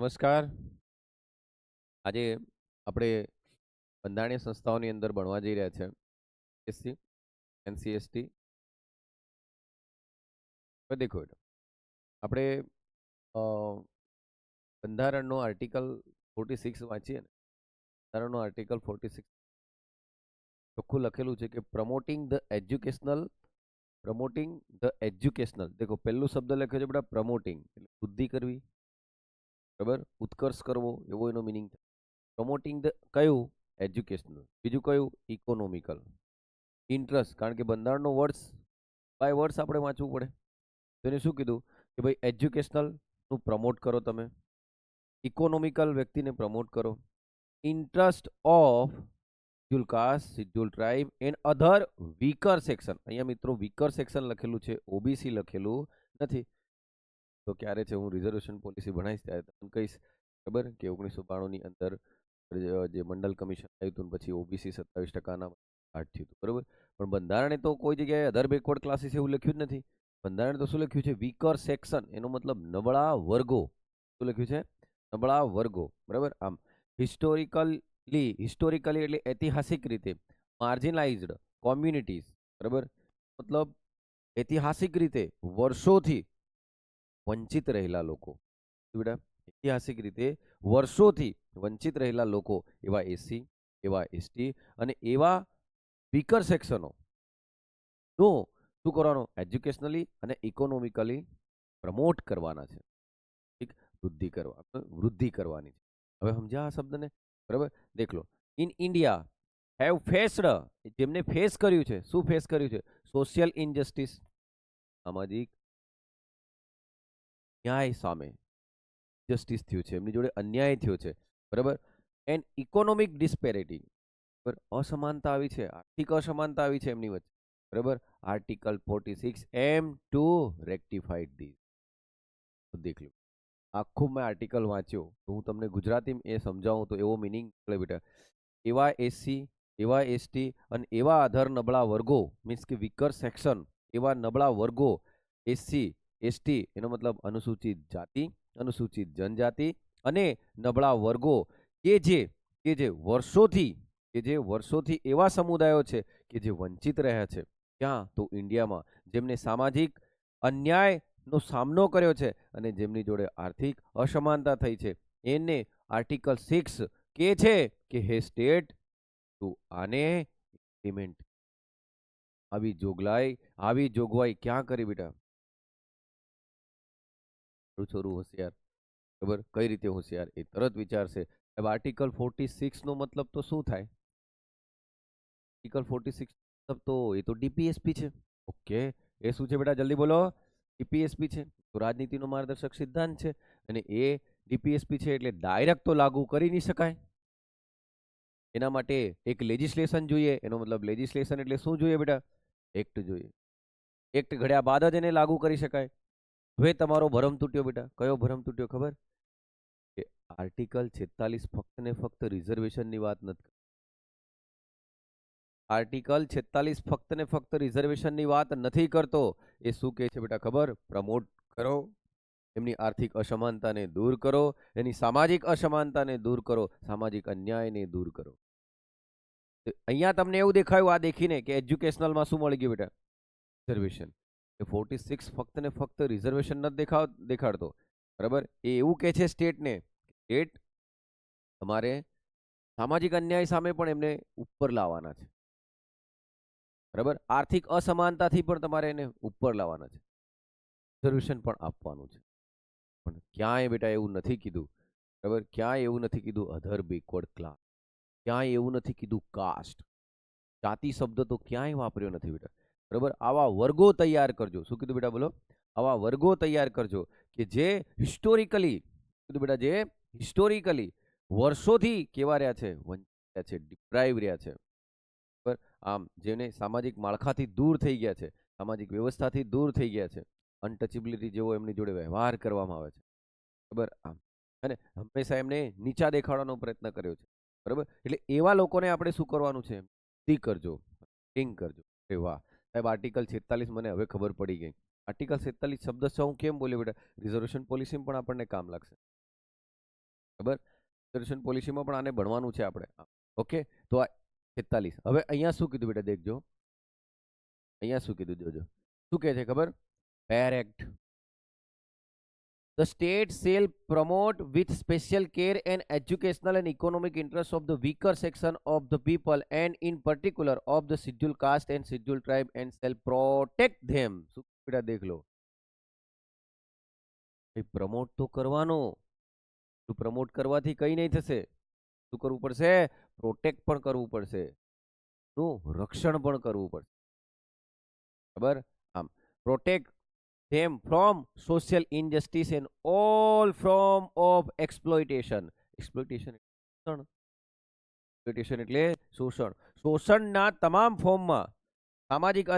નમસ્કાર. આજે આપણે બંધારણીય સંસ્થાઓની અંદર ભણવા જઈ રહ્યા છે. SC, NC, ST. હવે દેખો બેટા, આપણે અ, બંધારણનો આર્ટિકલ 46 વાંચીએ ને, બંધારણનો આર્ટિકલ 46 ચોખ્ખું લખેલું છે કે પ્રમોટિંગ ધ એજ્યુકેશનલ. દેખો પહેલું શબ્દ લખ્યો છે બેટા પ્રમોટિંગ, એટલે વૃદ્ધિ કરવી, બરાબર, ઉત્કર્ષ કરવો એવો એનો મિનિંગ. પ્રમોટિંગ ધ કયું એજ્યુકેશનલ, બીજું કયું ઇકોનોમિકલ. ઇન્ટરેસ્ટ, કારણ કે બંધારણનો વર્ડ્સ બાય વર્ડ્સ આપણે વાંચવું પડે. તો એને શું કીધું કે ભાઈ એજ્યુકેશનલનું પ્રમોટ કરો, તમે ઇકોનોમિકલ વ્યક્તિને પ્રમોટ કરો, interest of schedule caste, schedule tribe and other weaker section. અહીંયા મિત્રો વીકર સેક્શન લખેલું છે, ઓબીસી લખેલું નથી. તો ક્યારે છે હું રિઝર્વેશન પોલિસી ભણાવીશ ત્યારે તમને કહીશ, ખબર કે 1992ની અંદર જે મંડલ કમિશન આવ્યું હતું પછી ઓબીસી 27% આઠ થયું હતું, બરોબર. પણ બંધારણે તો કોઈ જગ્યાએ અધર બેકવર્ડ ક્લાસીસ એવું લખ્યું જ નથી. બંધારણ તો શું લખ્યું છે? વીકર સેક્શન, એનો મતલબ નબળા વર્ગો. શું લખ્યું છે? નબળા વર્ગો, બરાબર. આમ હિસ્ટોરિકલી એટલે ઐતિહાસિક રીતે માર્જિનલાઇઝ્ડ કોમ્યુનિટીઝ, બરાબર. મતલબ ઐતિહાસિક રીતે વર્ષોથી વંચિત રહેલા લોકો, બેટા ઐતિહાસિક રીતે વર્ષોથી વંચિત રહેલા લોકો, એવા એસસી, એવા એસટી અને એવા વીકર સેક્શનો નો શું કરવાનો? એજ્યુકેશનલી અને ઇકોનોમિકલી પ્રમોટ કરવાના છે. ઠીક, વૃદ્ધિ કરવાની છે. હવે સમજ્યા આ શબ્દને? બરાબર. દેખ લો, ઇન ઇન્ડિયા હેવ ફેસ્ડ, જેમને ફેસ કર્યું છે. શું ફેસ કર્યું છે? સોશિયલ ઇનજસ્ટિસ, સામાજિક ન્યાય સામે જસ્ટિસ થયું છે, એમની જોડે અન્યાય થયો છે, બરાબર. એન્ડ ઇકોનોમિક ડિસ્પેરિટી, બરાબર, અસમાનતા આવી છે, આર્થિક અસમાનતા આવી છે એમની વચ્ચે, બરાબર. Article 46 aim to rectified this. દેખ લો, આખું મેં આર્ટિકલ વાંચ્યો તો હું તમને ગુજરાતી એ સમજાવું તો એવો મિનિંગ નીકળે બેટા. એવા એસસી, એવા એસટી અને એવા અધર નબળા વર્ગો, મીન્સ કે વીકર સેક્શન, એવા નબળા વર્ગો, એસસી, એસટી એનો મતલબ અનુસૂચિત જાતિ, અનુસૂચિત જનજાતિ અને નબળા વર્ગો કે વર્ષોથી એવા સમુદાયો છે કે જે વંચિત રહ્યા છે. ક્યાં? તો ઇન્ડિયામાં. જેમને સામાજિક અન્યાયનો સામનો કર્યો છે અને જેમની જોડે આર્થિક અસમાનતા થઈ છે, એને આર્ટિકલ 6 કે છે કે હે સ્ટેટ તું આને ઇમ્પ્લિમેન્ટ. આવી જોગવાઈ ક્યાં કરી બેટા? છોરું હોશિયાર, ખબર કઈ રીતે હોશિયાર એ તરત વિચારશે. હવે આર્ટિકલ 46 નો મતલબ તો શું થાય? આર્ટિકલ 46 મતલબ તો એ તો ડીપીએસપી છે. ઓકે, એ શું છે બેટા? જલ્દી બોલો. ડીપીએસપી છે તો રાજનીતિનો માર્ગદર્શક સિદ્ધાંત છે, અને એ ડીપીએસપી છે એટલે ડાયરેક્ટ તો લાગુ કરી નહીં શકાય. એના માટે એક લેજિસ્લેશન જોઈએ. એનો મતલબ લેજિસ્લેશન એટલે શું જોઈએ બેટા? એક્ટ જોઈએ. એક્ટ ઘડ્યા બાદ જ એને લાગુ કરી શકાય. હવે તમારો ભરમ તૂટ્યો બેટા. કયો ભરમ તૂટ્યો ખબર? કે આર્ટિકલ 46 ફક્ત ને ફક્ત રિઝર્વેશનની વાત નથી. આર્ટિકલ 46 ફક્ત ને ફક્ત રિઝર્વેશનની વાત નથી કરતો. એ શું કહે છે બેટા ખબર? પ્રમોટ કરો, એમની આર્થિક અસમાનતાને દૂર કરો, એની સામાજિક અસમાનતાને દૂર કરો, સામાજિક અન્યાયને દૂર કરો. અહીંયા તમને એવું દેખાયું આ દેખીને કે એજ્યુકેશનલમાં શું મળી ગયું બેટા? રિઝર્વેશન. એ 46 ફક્ત ને ફક્ત રિઝર્વેશન નથી દેખાડતો, બરાબર. એ એવું કહે છે સ્ટેટને, સ્ટેટ તમારે સામાજિક અન્યાય સામે પણ એમને ઉપર લાવવાના છે, બરાબર. આર્થિક અસમાનતાથી પણ તમારે એને ઉપર લાવવાના છે, રિઝર્વેશન પણ આપવાનું છે. પણ ક્યાંય બેટા એવું નથી કીધું, બરાબર. ક્યાંય એવું નથી કીધું અધર બેકવર્ડ ક્લાસ, ક્યાંય એવું નથી કીધું કાસ્ટ. જાતિ શબ્દ તો ક્યાંય વાપર્યો નથી બેટા, બરાબર. આવા વર્ગો તૈયાર કરજો. શું કીધું બેટા? બોલો. આવા વર્ગો તૈયાર કરજો કે જે હિસ્ટોરિકલી, કીધું બેટા, જે હિસ્ટોરિકલી વર્ષોથી કેવા રહ્યા છે? વંચિત રહ્યા છે, ડિપ્રાઇવ રહ્યા છે, બરાબર. આમ જેને સામાજિક માળખાથી દૂર થઈ ગયા છે, સામાજિક વ્યવસ્થાથી દૂર થઈ ગયા છે, અનટચેબિલિટી જેવો એમની જોડે વ્યવહાર કરવામાં આવે છે, બરાબર. આમ અને હંમેશા એમને નીચા દેખાડવાનો પ્રયત્ન કર્યો છે, બરાબર. એટલે એવા લોકોને આપણે શું કરવાનું છે? ટી કરજો, ટિંગ કરજો. અરે વાહ સાહેબ, આર્ટિકલ 46 મને હવે ખબર પડી ગઈ. આર્ટિકલ 46 શબ્દ હું કેમ બોલ્યો બેટા? રિઝર્વેશન પોલિસી પણ આપણને કામ લાગશે. બરાબર. રિઝર્વેશન પોલિસીમાં પણ આને ભણવાનું છે આપણે. ઓકે, તો આ 46. હવે અહીંયા શું કીધું બેટા દેખજો, અહીંયા શું કીધું જોજો. શું કહે છે ખબર? ફેર act. The state shall promote with special care and educational and economic interests of the weaker section of the people and in particular of the scheduled caste and scheduled tribe and shall protect them. શું બેટા દેખ લો, promote તો કરવાનો, promote કરવાથી કઈ નહીં થશે. શું કરવું પડશે? પ્રોટેક્ટ પણ કરવું પડશે, રક્ષણ પણ કરવું પડશે. બરાબર. આમ protect them from social injustice and all form of exploitation. exploitation એટલે શોષણ. શોષણના તમામ ફોર્મમાં, સામાજિક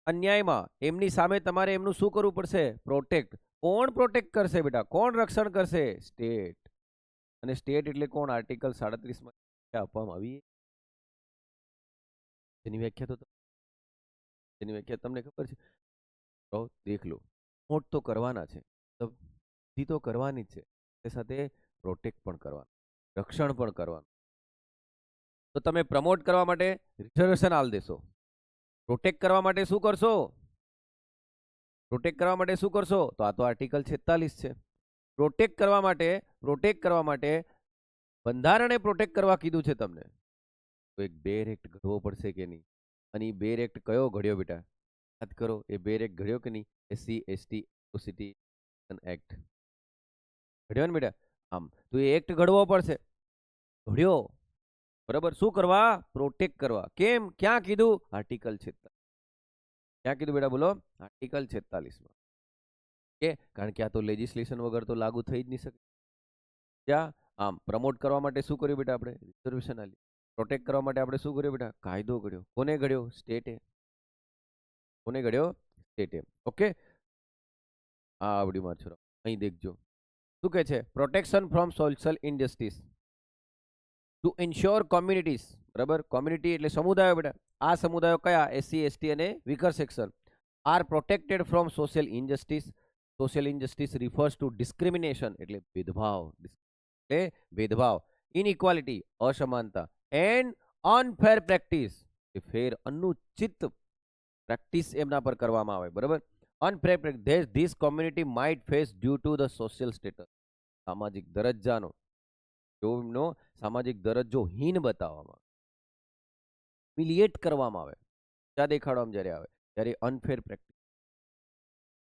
અન્યાયમાં એમની સામે તમારે એમનું શું કરવું પડશે? પ્રોટેક્ટ. કોણ પ્રોટેક્ટ કરશે બેટા? કોણ રક્ષણ કરશે? સ્ટેટ. અને સ્ટેટ એટલે કોણ? આર્ટિકલ 37 માં આપવામાં આવી. એની વ્યાખ્યા તમને ખબર છે? દેખ લો, પ્રમોટ તો કરવાના છે, બુદ્ધિ તો કરવાની જ છે, તે સાથે પ્રોટેક્ટ પણ કરવાનું, રક્ષણ પણ કરવાનું. તો તમે પ્રમોટ કરવા માટે રિઝર્વેશન આલ દેશો, પ્રોટેક્ટ કરવા માટે શું કરશો? પ્રોટેક્ટ કરવા માટે શું કરશો? તો આ તો આર્ટિકલ 46 છે. પ્રોટેક્ટ કરવા માટે બંધારણે પ્રોટેક્ટ કરવા કીધું છે તમને. તો એક બેર એક્ટ ઘડવો પડશે કે નહીં? અને એ બેર એક્ટ કયો ઘડ્યો બેટા? યાદ કરો, એ બેર એક્ટ ઘડ્યો કે નહીં? SC ST એટ્રોસિટી એક્ટ ઘડ્યો ને બેટા? આમ તો એ એક્ટ ઘડવો પડશે. ઘડ્યો, બરાબર. શું કરવા? પ્રોટેક્ટ કરવા. કેમ? ક્યાં કીધું? આર્ટિકલ 46. ક્યાં કીધું બેટા? બોલો. આર્ટિકલ 46 માં. કે કારણ કે આ તો લેજિસ્લેશન વગર તો લાગુ થઈ જ નહીં શકે. ક્યાં? આમ પ્રમોટ કરવા માટે શું કર્યું બેટા? આપણે રિઝર્વેશન આલી. પ્રોટેક્ટ કરવા માટે આપણે શું કર્યું બેટા? કાયદો ઘડ્યો. કોને ઘડ્યો? સ્ટેટે. કોને ઘડ્યો? સ્ટેટે. ઓકે, આ આવડી માં છોરો. અહીં દેખજો શું કહે છે? Protection from social injustice to ensure communities. બરાબર. કોમ્યુનિટી એટલે સમુદાયો બેટા. આ સમુદાયો કયા? SC ST અને weaker section are protected from social injustice. Social injustice refers to discrimination એટલે ભેદભાવ, એટલે ભેદભાવ, ઇનઇક્વાલિટી અસમાનતા, એન્ડ અનફેર પ્રેક્ટિસ એ ફેર અનુચિત પ્રેક્ટિસ એમના પર કરવામાં આવે. બરાબર. Unfair practice this community might face due to the social status. સામાજિક દરજ્જાનો, જો એમનો સામાજિક દરજ્જો હીન બતાવવામાં આવે, મિલિએટ કરવામાં આવે, ત્યાં દેખાડવામાં જ્યારે આવે ત્યારે અનફેર પ્રેક્ટિસ.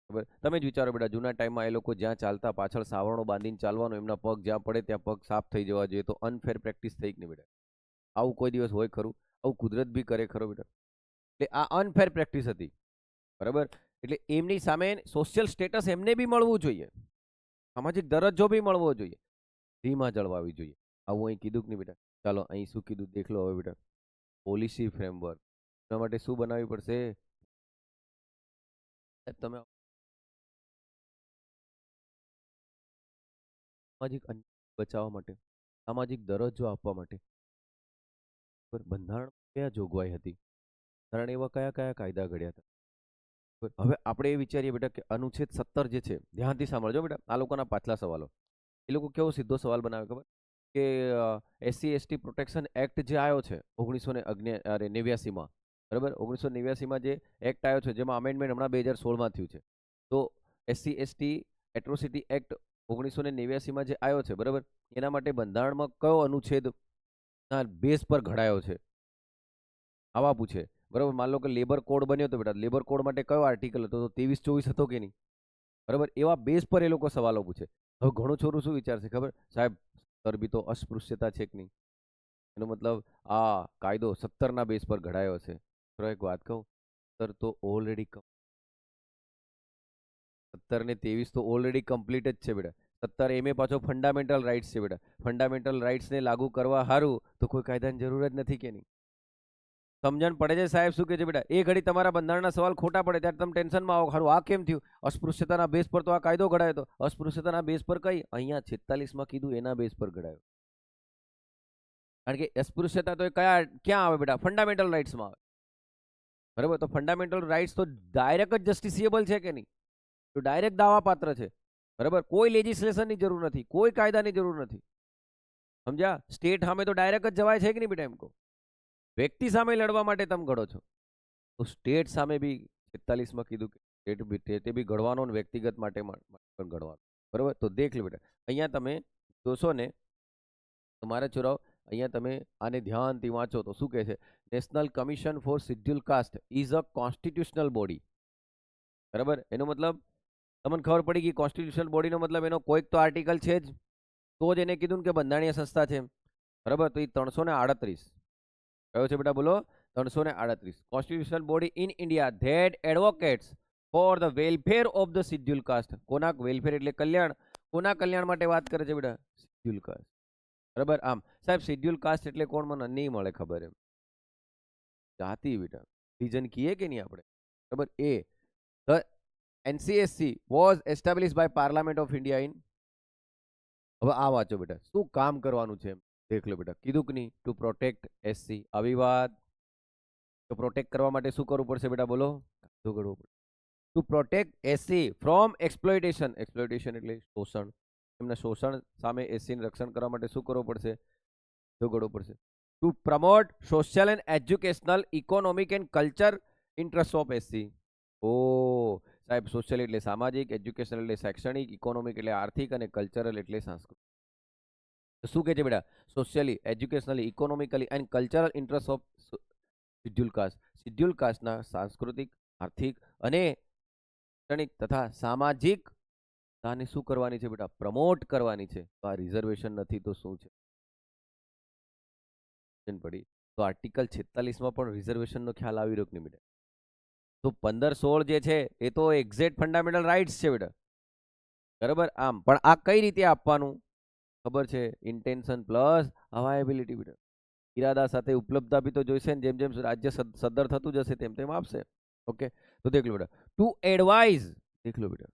બરાબર. તમે જ વિચારો બેટા, જૂના ટાઈમમાં એ લોકો જ્યાં ચાલતા પાછળ સાવરણો બાંધીને ચાલવાનો, એમના પગ જ્યાં પડે ત્યાં પગ સાફ થઈ જવા જોઈએ. તો અનફેર પ્રેક્ટિસ થઈ કે નહીં બેટા? આવું કોઈ દિવસ હોય ખરું? આવું કુદરત બી કરે ખરો બેટા? એટલે આ અનફેર પ્રેક્ટિસ હતી. બરાબર. એટલે એમની સામે સોશિયલ સ્ટેટસ એમને બી મળવું જોઈએ, સામાજિક દરજ્જો બી મળવો જોઈએ, ધીમા જળવાવી જોઈએ. આવું અહીં કીધું કે નહીં બેટા? ચાલો અહીં શું કીધું દેખ લો હવે બેટા. પોલિસી ફ્રેમવર્ક એના માટે શું બનાવવી પડશે? તમે સામાજિક અન્યાય બચાવવા માટે, સામાજિક દરજ્જો આપવા માટે બંધારણ કયા જોગવાઈ હતી? બંધારણ એવા કયા કયા કાયદા ઘડ્યા હતા? હવે આપણે એ વિચારીએ બેટા કે અનુચ્છેદ 17 જે છે, ધ્યાનથી સાંભળજો બેટા, આ લોકોના પાછલા સવાલો. એ લોકો કેવો સીધો સવાલ બનાવે ખબર? કે SC ST પ્રોટેક્શન એક્ટ જે આવ્યો છે 1989માં, બરાબર, 1989માં જે એક્ટ આવ્યો છે, જેમાં અમેન્ડમેન્ટ હમણાં 2016માં થયું છે. તો SC ST એટ્રોસિટી એક્ટ 1989માં જે આવ્યો છે, બરાબર, એના માટે બંધારણમાં કયો અનુચ્છેદ બેઝ પર ઘડાયો છે? આવા પૂછે. બરાબર. માન લો કે લેબર કોડ બન્યો તો બેટા, લેબર કોડ માટે કયો આર્ટિકલ હતો? તો 23-24 હતો કે નહીં? બરાબર. એવા બેઝ પર એ લોકો સવાલો પૂછે. હવે ઘણું છોરું શું વિચારશે ખબર? સાહેબ સર બી તો અસ્પૃશ્યતા છે કે નહીં? એનો મતલબ આ કાયદો 17ના બેઝ પર ઘડાયો છે. એક વાત કહું, સર તો ઓલરેડી 17 ને 23 તો ઓલરેડી કમ્પ્લીટ જ છે બેટા. 17 એમે પાછો ફંડામેન્ટલ રાઇટ્સ છે બેટા. ફંડામેન્ટલ રાઇટ્સને લાગુ કરવા સારું તો કોઈ કાયદાની જરૂર જ નથી કે નહીં? સમજણ પડે છે સાહેબ શું કે છે બેટા? એ ઘડી તમારા બંધારણના સવાલ ખોટા પડે ત્યારે તમે ટેન્શનમાં આવો, ખરું આ કેમ થયું? અસ્પૃશ્યતાના બેઝ પર તો આ કાયદો ઘડાયો હતો. અસ્પૃશ્યતાના બેઝ પર કઈ? અહીંયા 46માં કીધું એના બેઝ પર ઘડાયો. કારણ કે અસ્પૃશ્યતા તો ક્યાં આવે બેટા? ફંડામેન્ટલ રાઇટ્સમાં આવે. બરાબર. તો ફંડામેન્ટલ રાઇટ્સ તો ડાયરેક્ટ જ જસ્ટિસિએબલ છે કે નહીં? તો ડાયરેક્ટ દાવા પાત્ર છે. બરાબર, કોઈ લેજિસ્લેશનની જરૂર નથી, કોઈ કાયદાની જરૂર નથી. સમજ્યા? સ્ટેટ સામે તો ડાયરેક્ટ જ જવાય છે કે નહીં બેટા? એમ કહો, વ્યક્તિ સામે લડવા માટે તમે ઘડો છો, તો સ્ટેટ સામે બી 46માં કીધું કે સ્ટેટ બી ઘડવાનો ને વ્યક્તિગત માટે પણ ઘડવાનો. બરાબર, તો દેખ લો બેટા, અહીંયા તમે જોશો ને, તમારા છોરાઓ, અહીંયા તમે આને ધ્યાનથી વાંચો તો શું કહે છે? National commission for schedule cast is a constitutional body. બરાબર, એનો મતલબ તમને ખબર પડી ગઈ. કોન્સ્ટિટ્યુશનલ બોડીનો મતલબ એનો કોઈક તો આર્ટિકલ છે જ, તો જ એને કીધું ને કે બંધારણીય સંસ્થા છે. બરાબર, તો એ 338 કયો છે બેટા? બોલો. 338 constitutional body in India that advocates for the welfare of the schedule cast. કોના વેલફેર એટલે કલ્યાણ? કોના કલ્યાણ માટે વાત કરે છે બેટા? Schedule cast. બરાબર, આમ સાહેબ શિડ્યુલ કાસ્ટ એટલે કોણ? મને નહીં મળે ખબર. એમ જાતિ બેટા, રિજન કીએ કે નહીં આપણે? બરાબર, એ the NCSC was established by Parliament of India in. હવે આ વાંચો બેટા, શું કામ કરવાનું છે એમ દેખ લો બેટા. કીધું કે નહીં? To protect SC. આવી વાત તો પ્રોટેક્ટ કરવા માટે શું કરવું પડશે બેટા? બોલો. કાયદો ઘડવો પડશે. To protect SC from exploitation. Exploitation એટલે શોષણ. એમના શોષણ સામે SC ને રક્ષણ કરવા માટે શું કરવું પડશે? કાયદો ઘડવો પડશે. Two promote social and educational economic and culture interest of SC. ઓ સાહેબ, સોશિયલ એટલે સામાજિક, એજ્યુકેશનલ એટલે શૈક્ષણિક, ઇકોનોમિક એટલે આર્થિક અને કલ્ચરલ એટલે સાંસ્કૃતિક. શું કહે છે બેટા? Socially, educationally, economically and cultural interest of schedule caste. Schedule કાસ્ટના સાંસ્કૃતિક, આર્થિક અને શૈક્ષણિક તથા સામાજિક તાને શું કરવાની છે બેટા? પ્રમોટ કરવાની છે. તો આ રિઝર્વેશન નથી તો શું છે? પડી તો આર્ટિકલ 46માં પણ રિઝર્વેશનનો ખ્યાલ આવી રહ્યો કે નહીં બેટા? તો 15-16 જે છે એ તો એક્ઝેક્ટ ફંડામેન્ટલ રાઇટ્સ છે બેટા. બરાબર, આમ પણ આ કઈ રીતે આપવાનું ખબર છે? ઇન્ટેન્શન પ્લસ અવાયબિલિટી બેટા. ઇરાદા સાથે ઉપલબ્ધતા બી તો જોઈશે ને. જેમ જેમ રાજ્ય સદ્ધર થતું જશે તેમ તેમ આપશે. ઓકે, તો દેખ લો બેટા. ટુ એડવાઇઝ, દેખ લો બેટા,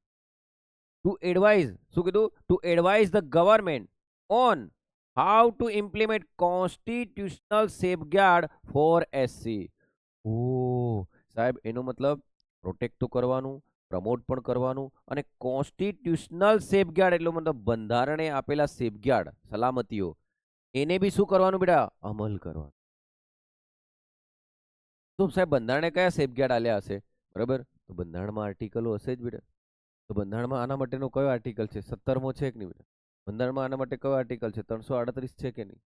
ટુ એડવાઇઝ શું કીધું? To advise the government on how to implement constitutional safeguard for SC. ઓ સાહેબ, એનો મતલબ પ્રોટેક્ટ તો કરવાનું, પ્રમોટ પણ કરવાનું, અને કોન્સ્ટિટ્યુશનલ સેફગાર્ડ એટલે મતલબ બંધારણે આપેલા સેફગાર્ડ, સલામતીઓ, એને બી શું કરવાનું બેટા? અમલ કરવાનું. તો સાહેબ બંધારણે કયા સેફગાર્ડ આલ્યા હશે? બરાબર, તો બંધારણમાં આર્ટિકલો હશે જ બેટા. તો બંધારણમાં આના માટેનો કયો આર્ટિકલ છે? 17મો છે કે નહીં બેટા? બંધારણમાં આના માટે કયો આર્ટિકલ છે? 338 છે કે નહીં?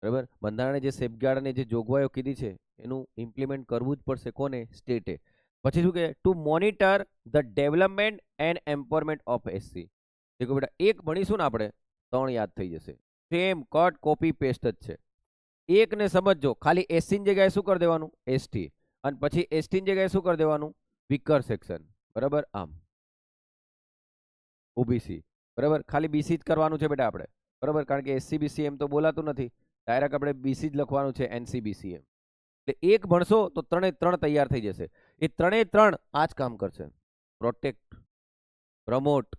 બરાબર, બંધારણે જે સેફગાર્ડ અને જે જોગવાઈઓ કીધી છે એનું ઇમ્પ્લિમેન્ટ કરવું જ પડશે. કોને? સ્ટેટે. પછી શું કહે? To monitor the development and empowerment of SC. દેખો બેટા, એક ભણીશું ને આપણે 3 યાદ થઈ જશે. સેમ કટ કોપી પેસ્ટ જ છે. એકને સમજજો, ખાલી SC ની જગ્યાએ શું કરી દેવાનું? ST. અને પછી ST ની જગ્યાએ શું કરી દેવાનું? Weaker section. બરાબર, આમ OBC. બરાબર, ખાલી BC જ કરવાનું છે બેટા આપણે. બરાબર, કારણ કે SC BC એમ તો બોલાતું નથી. ડાયરેક્ટ આપણે BC જ લખવાનું છે, NCBC એમ. એટલે એક ભણશો તો 3 તૈયાર થઈ જશે. એ 3 આ જ કામ કરશે. Protect, promote,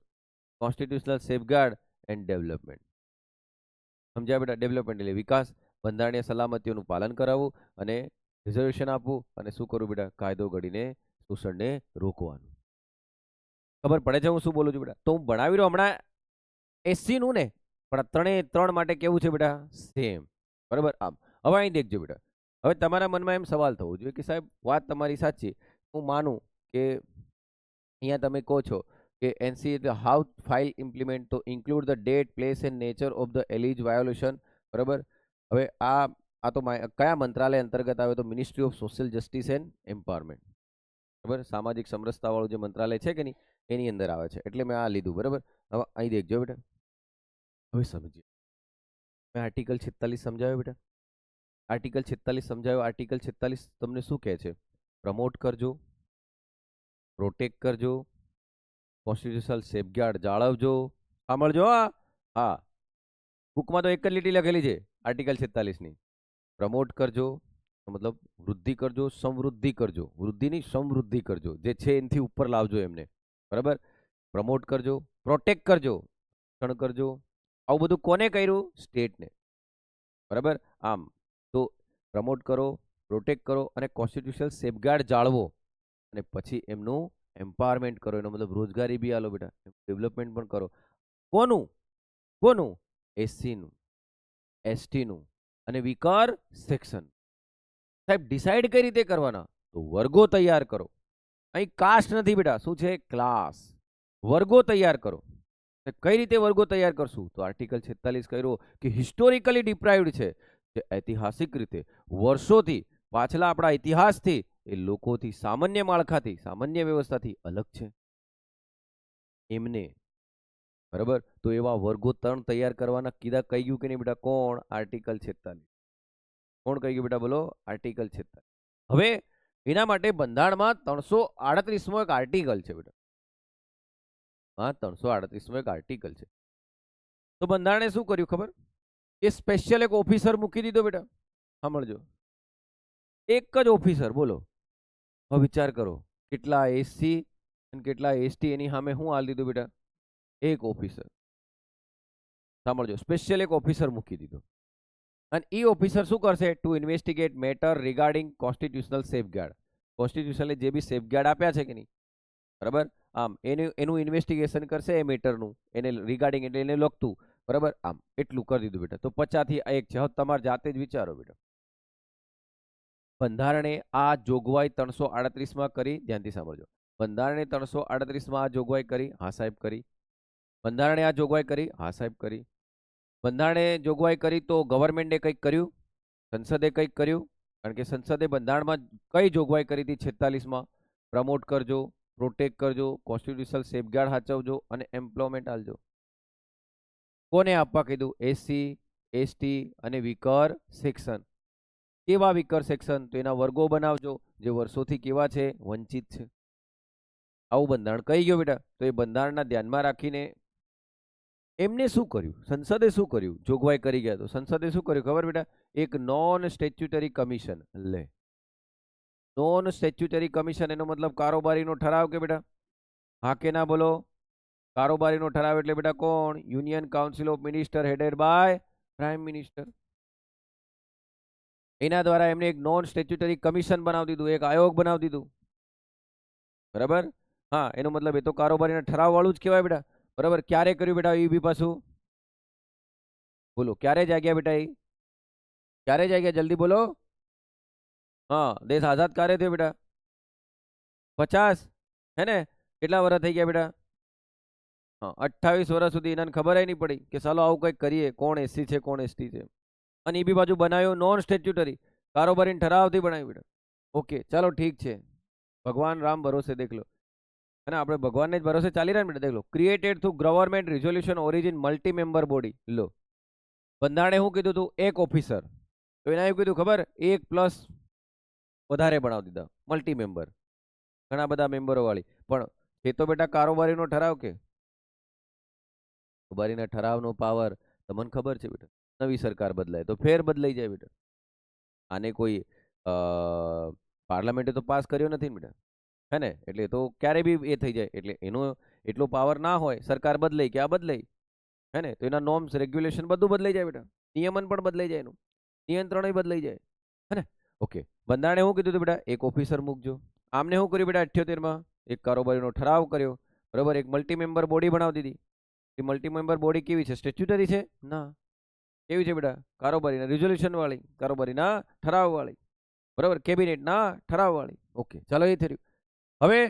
constitutional safeguard and development. સમજ્યા બેટા? ડેવલપમેન્ટ એટલે વિકાસ, બંધારણીય સલામતીઓનું પાલન કરાવવું અને રિઝર્વેશન આપવું, અને શું કરવું બેટા? કાયદો ઘડીને શોષણને રોકવાનું. ખબર પડે છે હું શું બોલું છું બેટા? તો હું ભણાવી રહ્યો હમણાં SC નું ને, પણ આ 3 માટે કેવું છે બેટા? સેમ. બરાબર, આમ હવે અહીં દેખજો બેટા. હવે તમારા મનમાં એમ સવાલ થવો જોઈએ કે સાહેબ વાત તમારી સાચી, હું માનું કે અહીંયા તમે કહો છો કે NC how file implement to include the date, place and nature of the allege violation. બરાબર, હવે આ તો કયા મંત્રાલય અંતર્ગત આવે? તો ministry of social justice and empowerment. બરાબર, સામાજિક સમરસતા વાળું જે મંત્રાલય છે કે નહીં એની અંદર આવે છે, એટલે મેં આ લીધું. બરાબર, હવે અહીં દેખજો બેટા. હવે સમજીએ. મેં આર્ટિકલ 46 સમજાવ્યો બેટા. આર્ટિકલ 46 સમજાવ્યો. આર્ટિકલ 46 તમને શું કહે છે? પ્રમોટ કરજો, પ્રોટેક્ટ કરજો, કોન્સ્ટિટ્યુશનલ સેફગાર્ડ જાળવજો. સાંભળજો. હા, બુકમાં તો એક જ લીટી લખેલી છે આર્ટિકલ 46 ની. પ્રમોટ કરજો મતલબ વૃદ્ધિ કરજો, સમૃદ્ધિ કરજો. વૃદ્ધિની સમૃદ્ધિ કરજો, જે છે એનાથી ઉપર લાવજો એમને. બરાબર, પ્રમોટ કરજો, પ્રોટેક્ટ કરજો, રક્ષણ કરજો. આવું બધું કોને કર્યું? સ્ટેટને. બરાબર, આમ તો પ્રમોટ કરો, પ્રોટેક્ટ કરો અને કોન્સ્ટિટ્યુશનલ સેફગાર્ડ જાળવો, અને પછી એમનું એમ્પાવરમેન્ટ કરો, એનો મતલબ રોજગારી બી આલો બેટા, ડેવલપમેન્ટ પણ કરો. કોનું કોનું? એસસીનું, એસટીનું અને વિકર સેક્શન. સાહેબ ડિસાઈડ કઈ રીતે કરવાના? તો વર્ગો તૈયાર કરો. અહીં કાસ્ટ નથી બેટા, શું છે? ક્લાસ. વર્ગો તૈયાર કરો. કઈ રીતે વર્ગો તૈયાર કરશું? તો આર્ટિકલ 46 કહ્યું કે હિસ્ટોરિકલી ડિપ્રાઇવ્ડ છે, જે ઐતિહાસિક રીતે વર્ષોથી પાછલા આપણા ઇતિહાસથી એ લોકોથી સામાન્ય માળખાથી સામાન્ય વ્યવસ્થાથી અલગ છે એમને. બરાબર, તો એવા વર્ગો 3 તૈયાર કરવાના કીધા. કહી ગયું કે નહીં બેટા? કોણ? આર્ટિકલ 46. કોણ કહી ગયું બેટા? બોલો. આર્ટિકલ 46. હવે એના માટે બંધારણમાં 338મો એક આર્ટિકલ છે બેટા. હા, 338મો એક આર્ટિકલ છે. તો બંધારણે શું કર્યું ખબર? એ સ્પેશિયલ એક ઓફિસર મૂકી દીધો બેટા. સાંભળજો, એક જ ઓફિસર. બોલો, હવે વિચાર કરો, કેટલા એસસી અને કેટલા એસટી એની સામે શું હાલ દીધું બેટા? એક ઓફિસર. સાંભળજો, સ્પેશિયલ એક ઓફિસર મૂકી દીધો. અને એ ઓફિસર શું કરશે? To investigate matter regarding constitutional safeguard. કોન્સ્ટિટ્યુશનલે જે બી સેફગાર્ડ આપ્યા છે કે નહીં, બરાબર, આમ એનું ઇન્વેસ્ટિગેશન કરશે એ મેટરનું, એને રિગાર્ડિંગ એટલે એને લગતું. બરાબર, આમ એટલું કરી દીધું બેટા. તો 50 થી 1 છે. હવે તમારે જાતે જ વિચારો બેટા. બંધારણે આ જોગવાઈ 338માં કરી. ધ્યાનથી સાંભળજો. બંધારણે 338માં આ જોગવાઈ કરી. હા સાહેબ કરી. બંધારણે આ જોગવાઈ કરી. હા સાહેબ કરી. બંધારણે જોગવાઈ કરી તો ગવર્મેન્ટે કંઈક કર્યું? સંસદે કંઈક કર્યું? કારણ કે સંસદે બંધારણમાં કઈ જોગવાઈ કરી હતી? 46માં પ્રમોટ કરજો, પ્રોટેક્ટ કરજો, કોન્સ્ટિટ્યુશનલ સેફગાર્ડ સાચવજો અને એમ્પ્લોયમેન્ટ આલજો. કોને આપવા કીધું? એસસી, એસટી અને વિકર સેક્શન. કેવા વિકર સેક્શન? તો એના વર્ગો બનાવજો જે વર્ષોથી કેવા છે? વંચિત છે. આવું બંધારણ કહી ગયો બેટા. તો એ બંધારણના ધ્યાનમાં રાખીને એમને શું કર્યું? સંસદે શું કર્યું? જોગવાઈ કરી ગયા તો સંસદે શું કર્યું ખબર બેટા? એક નોન સ્ટેચ્યુટરી કમિશન. લે, નોન સ્ટેચ્યુટરી કમિશન એનો મતલબ કારોબારીનો ઠરાવ કે બેટા? હા કે ના બોલો? કારોબારીનો ઠરાવ એટલે બેટા કોણ? Union council of minister headed by prime minister. એના દ્વારા એમને એક નોન સ્ટેચ્યુટરી કમિશન બનાવી દીધું, એક આયોગ બનાવી દીધું. બરાબર, હા, એનો મતલબ એ તો કારોબારીના ઠરાવ વાળું જ કહેવાય બેટા. બરાબર, ક્યારે કર્યું બેટા એ બી પાછું? બોલો, ક્યારે જાગ્યા બેટા? એ ક્યારે જાગ્યા? જલ્દી બોલો. હા, દેશ આઝાદ ક્યારે થયો બેટા? 50 હે ને? કેટલા વર્ષ થઈ ગયા બેટા? હા, 28 વર્ષ સુધી એને ખબર નહીં પડી કે ચાલો આવું કંઈક કરીએ, કોણ એસસી છે કોણ એસટી છે. અને એ બી બાજુ બનાવ્યો નોન સ્ટેચ્યુટરી, કારોબારી ઠરાવથી બનાવ્યું બેટા. ઓકે, ચાલો ઠીક છે. ભગવાન રામ ભરોસે દેખ લો. અને આપણે ભગવાનને જ ભરોસે ચાલી રહ્યા ને બેટા. દેખ લો, created through government resolution origin multi member body. લો, બંધારણે શું કીધું હતું? એક ઓફિસર. તો એને એવું કીધું ખબર? 1+ વધારે બનાવી દીધા, મલ્ટી મેમ્બર, ઘણા બધા મેમ્બરો વાળી. પણ એ તો બેટા કારોબારીનો ઠરાવ કે કારોબારીના ઠરાવનો પાવર તમને ખબર છે બેટા? નવી સરકાર બદલાય તો ફેર બદલાઈ જાય બેટા. આને કોઈ પાર્લામેન્ટે તો પાસ કર્યો નથી ને બેટા, હે ને? એટલે તો ક્યારે બી એ થઈ જાય. એટલે એનો એટલો પાવર ના હોય. સરકાર બદલાઈ કે આ બદલાઈ, હે ને? તો એના નોર્મ્સ રેગ્યુલેશન બધું બદલાઈ જાય બેટા. નિયમન પણ બદલાઈ જાય, એનું નિયંત્રણ બદલાઈ જાય, હે ને? ઓકે, બંધારણે શું કીધું હતું બેટા? એક ઓફિસર મૂકજો. આમને શું કર્યું બેટા? 78માં એક કારોબારીનો ઠરાવ કર્યો. બરાબર, એક મલ્ટી મેમ્બર બોડી બનાવી દીધી. એ મલ્ટી મેમ્બર બોડી કેવી છે? સ્ટેચ્યુટરી છે? ના. કેવી છે બેટા? કારોબારીના રિઝોલ્યુશન વાળી, કારોબારીના ઠરાવ વાળી. બરાબર, કેબિનેટના ઠરાવ વાળી. ઓકે, ચાલો એ થયું. હવે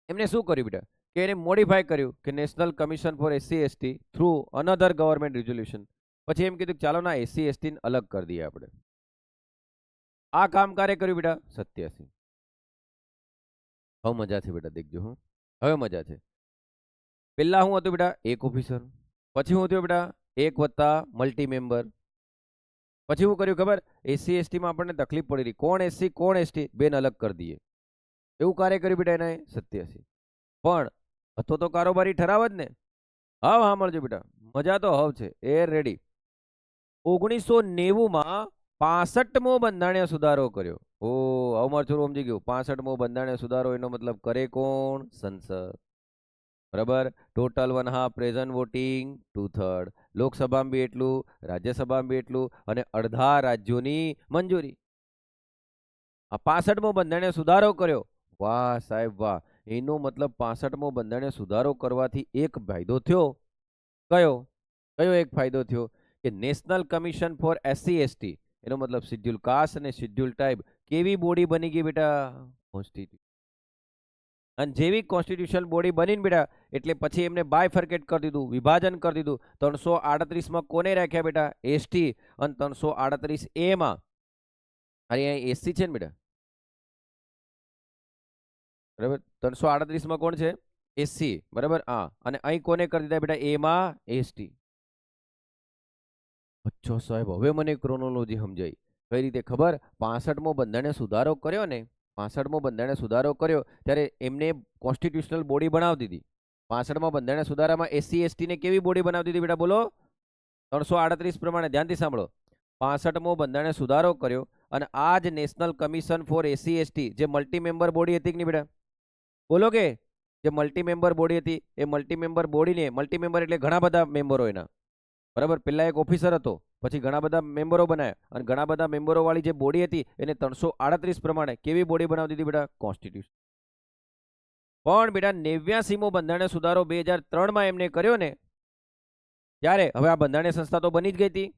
એમને શું કર્યું બેટા? કે એને મોડિફાય કર્યું કે national commission for SC ST through another government resolution. પછી એમ કીધું ચાલો ના એસસી એસટી અલગ કરી દઈએ આપણે. આ કામ ક્યારે કર્યું બેટા? 87. હવે મજા છે બેટા, દેખજો હું. હવે મજા છે. પહેલા શું હતું બેટા? એક ઓફિસર. પછી શું થયું બેટા? 1+ મલ્ટી મેમ્બર. પછી શું કર્યું ખબર? એસસી એસટીમાં આપણને તકલીફ પડી રહી, કોણ એસસી કોણ એસટી, બેન અલગ કરી દઈએ. એવું કાર્ય કર્યું બેટા એને 87. પણ હતો તો કારોબારી ઠરાવ જ ને. હા હા, મળજો બેટા, મજા તો હવ છે. એ રેડી. 1990માં 65મો બંધારણીય સુધારો કર્યો. ઓ, હવે મારું થોડું સમજી ગયું. 65મો બંધારણીય સુધારો એનો મતલબ કરે કોણ? સંસદ. બરાબર, ટોટલ 1/2 પ્રેઝન્ટ વોટિંગ 2/3. લોકસભામાં બી એટલું, રાજ્યસભામાં બી એટલું અને અડધા રાજ્યોની મંજૂરી. આ 65મો બંધારણીય સુધારો કર્યો. વાહ સાહેબ વાહ. એનો મતલબ 65મો બંધારણીય સુધારો કરવાથી એક ફાયદો થયો. કયો કયો એક ફાયદો થયો કે national commission four SC ST, એનો મતલબ શિડ્યુલ કાસ્ટ અને શિડ્યુલ ટ્રાઇબ કેવી બોડી બની ગઈ બેટા? કોન્સ્ટિટ્યુશન. અને જેવી કોન્સ્ટિટ્યુશન બોડી બનીને બેટા એટલે પછી એમને બાયફર્કેટ કરી દીધું, વિભાજન કરી દીધું. 338માં કોને રાખ્યા બેટા? ST. અને 338A માં અરે અહીં SC છે ને બેટા, બરાબર? 338માં કોણ છે? SC, બરાબર? હા. અને અહીં કોને કરી દીધા બેટા? A માં ST. અચ્છા સાહેબ, હવે મને ક્રોનોલોજી સમજાઈ. કઈ રીતે ખબર? 65મો બંધારણીય સુધારો કર્યો ને, 65મો બંધારણીય સુધારો કર્યો ત્યારે એમને કોન્સ્ટિટ્યુશનલ બોડી બનાવી દીધી. 65મા બંધારણીય સુધારામાં SC ST ને કેવી બોડી બનાવી દીધી બેટા? બોલો. 338 પ્રમાણે ધ્યાનથી સાંભળો. 65મો બંધારણીય સુધારો કર્યો અને આ જ national commission four SC ST જે મલ્ટી મેમ્બર બોડી હતી કે નહીં બેટા? બોલો કે જે મલ્ટી મેમ્બર બોડી હતી એ મલ્ટી મેમ્બર બોડીને, મલ્ટી મેમ્બર એટલે ઘણા બધા મેમ્બરો એના, બરાબર? પેલા એક ઓફિસર હતો, પછી ઘણા બધા મેમ્બરો બનાવ્યા અને ઘણા બધા મેમ્બરો વાળી જે બોડી હતી એને 338 પ્રમાણે કેવી બોડી બનાવી દીધી બેટા? કોન્સ્ટિટ્યુશન. પણ બેટા 89મો બંધારણીય સુધારો 2003માં એમને કર્યો ને, ત્યારે હવે આ બંધારણીય સંસ્થા તો બની જ ગઈ હતી.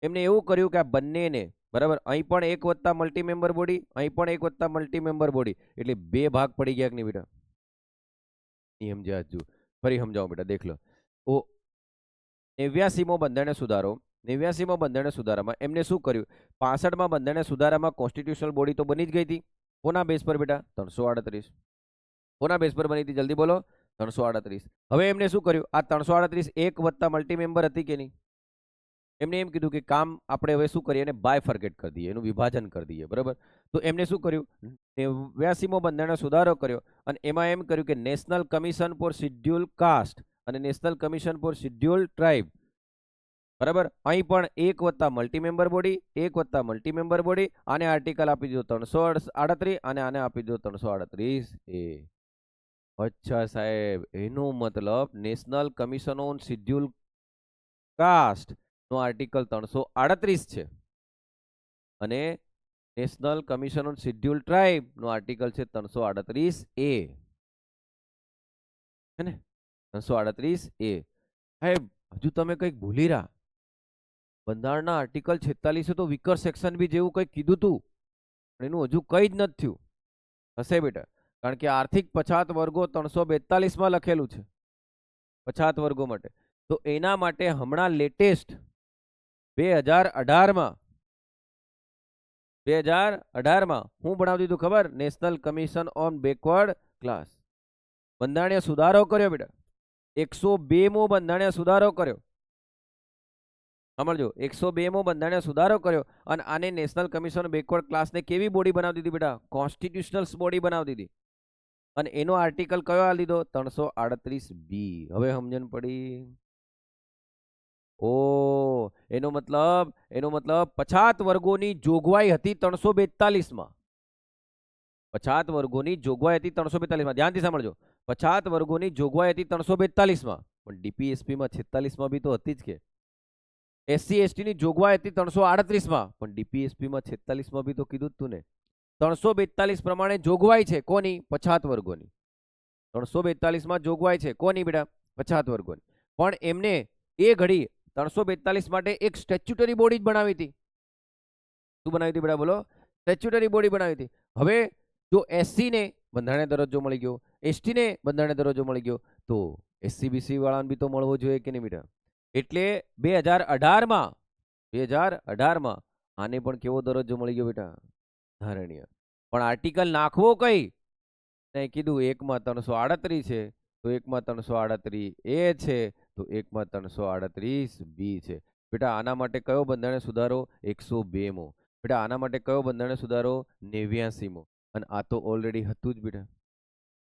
એમને એવું કર્યું કે આ બંનેને, બરાબર, અહીં પણ એક વત્તા મલ્ટી મેમ્બર બોડી, અહીં પણ એક વત્તા મલ્ટી મેમ્બર બોડી, એટલે બે ભાગ પડી ગયા કે નહીં બેટા? નિયમ જે હજુ ફરી સમજાવો બેટા, દેખ લો. ઓ 89મો બંધારણીય સુધારો, 89મા બંધારણીય સુધારામાં એમને શું કર્યું? 65મા બંધારણીય સુધારામાં કોન્સ્ટિટ્યુશનલ બોડી તો બની જ ગઈ હતી. કોના બેઝ પર બેટા? 338. કોના બેઝ પર બની હતી? જલ્દી બોલો. 338. હવે એમને શું કર્યું? આ 338 એક વત્તા મલ્ટી મેમ્બર હતી કે નહીં? એમને એમ કીધું કે કામ આપણે હવે શું કરીએ, એને બાયફર્કેટ કરી દઈએ, એનું વિભાજન કરી દઈએ, બરાબર? તો એમને શું કર્યું? 89મો બંધારણીય સુધારો કર્યો અને એમાં એમ કર્યું કે national commission for schedule caste અને national commission for schedule tribe, બરાબર? અહીં પણ એક વત્તા મલ્ટી મેમ્બર બોડી, એક વત્તા મલ્ટી મેમ્બર બોડી. આને આર્ટિકલ આપી દીધો 338 અને આને આપી દીધો 338A. અચ્છા સાહેબ, એનો મતલબ national commission on schedule caste નો આર્ટિકલ 338 છે અને national commission on schedule tribe નો આર્ટિકલ છે 338A, હે ને? 338A. સાહેબ હજુ તમે કંઈક ભૂલી રહ્યા. બંધારણના આર્ટિકલ 46 તો વિકર સેક્શન બી જેવું કંઈક કીધું તું, પણ એનું હજુ કંઈ જ નથી થયું. હશે બેટા, કારણ કે આર્થિક પછાત વર્ગો 342માં લખેલું છે પછાત વર્ગો માટે. તો એના માટે હમણાં લેટેસ્ટ 2018માં હું બનાવી દીધું ખબર? National commission on backward class બંધારણીય સુધારો કર્યો બેટા. 102મો બંધારણીય સુધારો કર્યો. સમજો, 102મો બંધારણીય સુધારો કર્યો અને આને નેશનલ કમિશન બેકવર્ડ ક્લાસને કેવી બોડી બનાવી દીધી બેટા? કોન્સ્ટિટ્યુશનલ બોડી બનાવી દીધી. અને એનો આર્ટિકલ કયો આ લીધો? 338B. હવે સમજણ પડી? ઓ એનો મતલબ પછાત વર્ગોની જોગવાઈ હતી 342માં. પછાત વર્ગોની જોગવાઈ હતી 342માં. ધ્યાનથી સાંભળજો. પછાત વર્ગોની જોગવાઈ હતી 342માં, પણ DPSPમાં 46માં બી તો હતી જ કે. SC ST ની જોગવાઈ હતી 338માં, પણ DPSPમાં 46માં બી તો કીધું જ તું ને. 342 પ્રમાણે જોગવાઈ છે કોની? પછાત વર્ગોની. 342માં જોગવાઈ છે કોની બેટા? પછાત વર્ગોની. પણ એમને એ ઘડી 342 માટે એક સ્ટેચ્યુટરી બોડી જ બનાવી હતી. શું બનાવી હતી બેટા? બોલો. સ્ટેચ્યુટરી બોડી બનાવી હતી. હવે જો SC ને બંધારણીય દરજ્જો મળી ગયો, ST ને બંધારણીય દરજ્જો મળી ગયો, તો SC BC વાળાને બી તો મળવો જોઈએ કે નહીં બેટા? એટલે 2018માં આને પણ કેવો દરજ્જો મળી ગયો બેટા? ધારણીય. પણ આર્ટિકલ નાખવો કઈ? કીધું એકમાં 338 છે તો એકમાં 338A છે તો એકમાં 338B છે. બેટા આના માટે કયો બંધારણીય સુધારો? 102મો. બેટા આના માટે કયો બંધારણીય સુધારો? 89મો. અને આ તો ઓલરેડી હતું જ બેટા.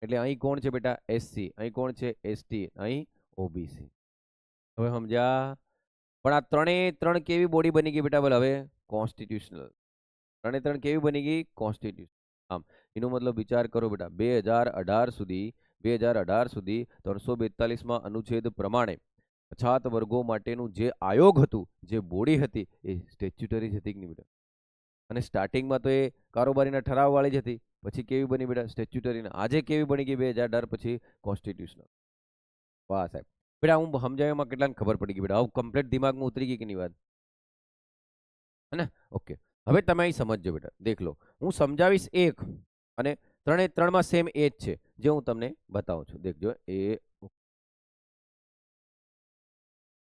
એટલે અહીં કોણ છે બેટા? SC. અહીં કોણ છે? ST. અહીં OBC. હવે સમજ્યા? પણ આ ત્રણ કેવી બોડી બની ગઈ બેટા? બોલ હવે. કોન્સ્ટિટ્યુશનલ. 3 કેવી બની ગઈ? કોન્સ્ટિટ્યુશન. આમ એનો મતલબ વિચાર કરો બેટા, 2018 સુધી 342માં અનુચ્છેદ પ્રમાણે પછાત વર્ગો માટેનું જે આયોગ હતું, જે બોડી હતી, એ સ્ટેચ્યુટરી જ હતી કે નહીં બેટા? અને સ્ટાર્ટિંગમાં તો એ કારોબારીના ઠરાવ વાળી જ હતી. પછી કેવી બની બેટા સ્ટેચ્યુટરી, આજે કેવી બની ગઈ 2018 પછી કોન્સ્ટિટ્યુશનલ. વાહ સાહેબ. બેટા હું સમજાવ્યામાં કેટલાને ખબર પડી ગઈ બેટા, આવું કમ્પ્લીટ દિમાગમાં ઉતરી ગઈ કે નહીં વાત, હે ને? ઓકે. હવે તમે અહીં સમજજો બેટા, દેખ લો હું સમજાવીશ એક, અને ત્રણે ત્રણમાં સેમ એ જ છે જે હું તમને બતાવું છું. દેખજો એ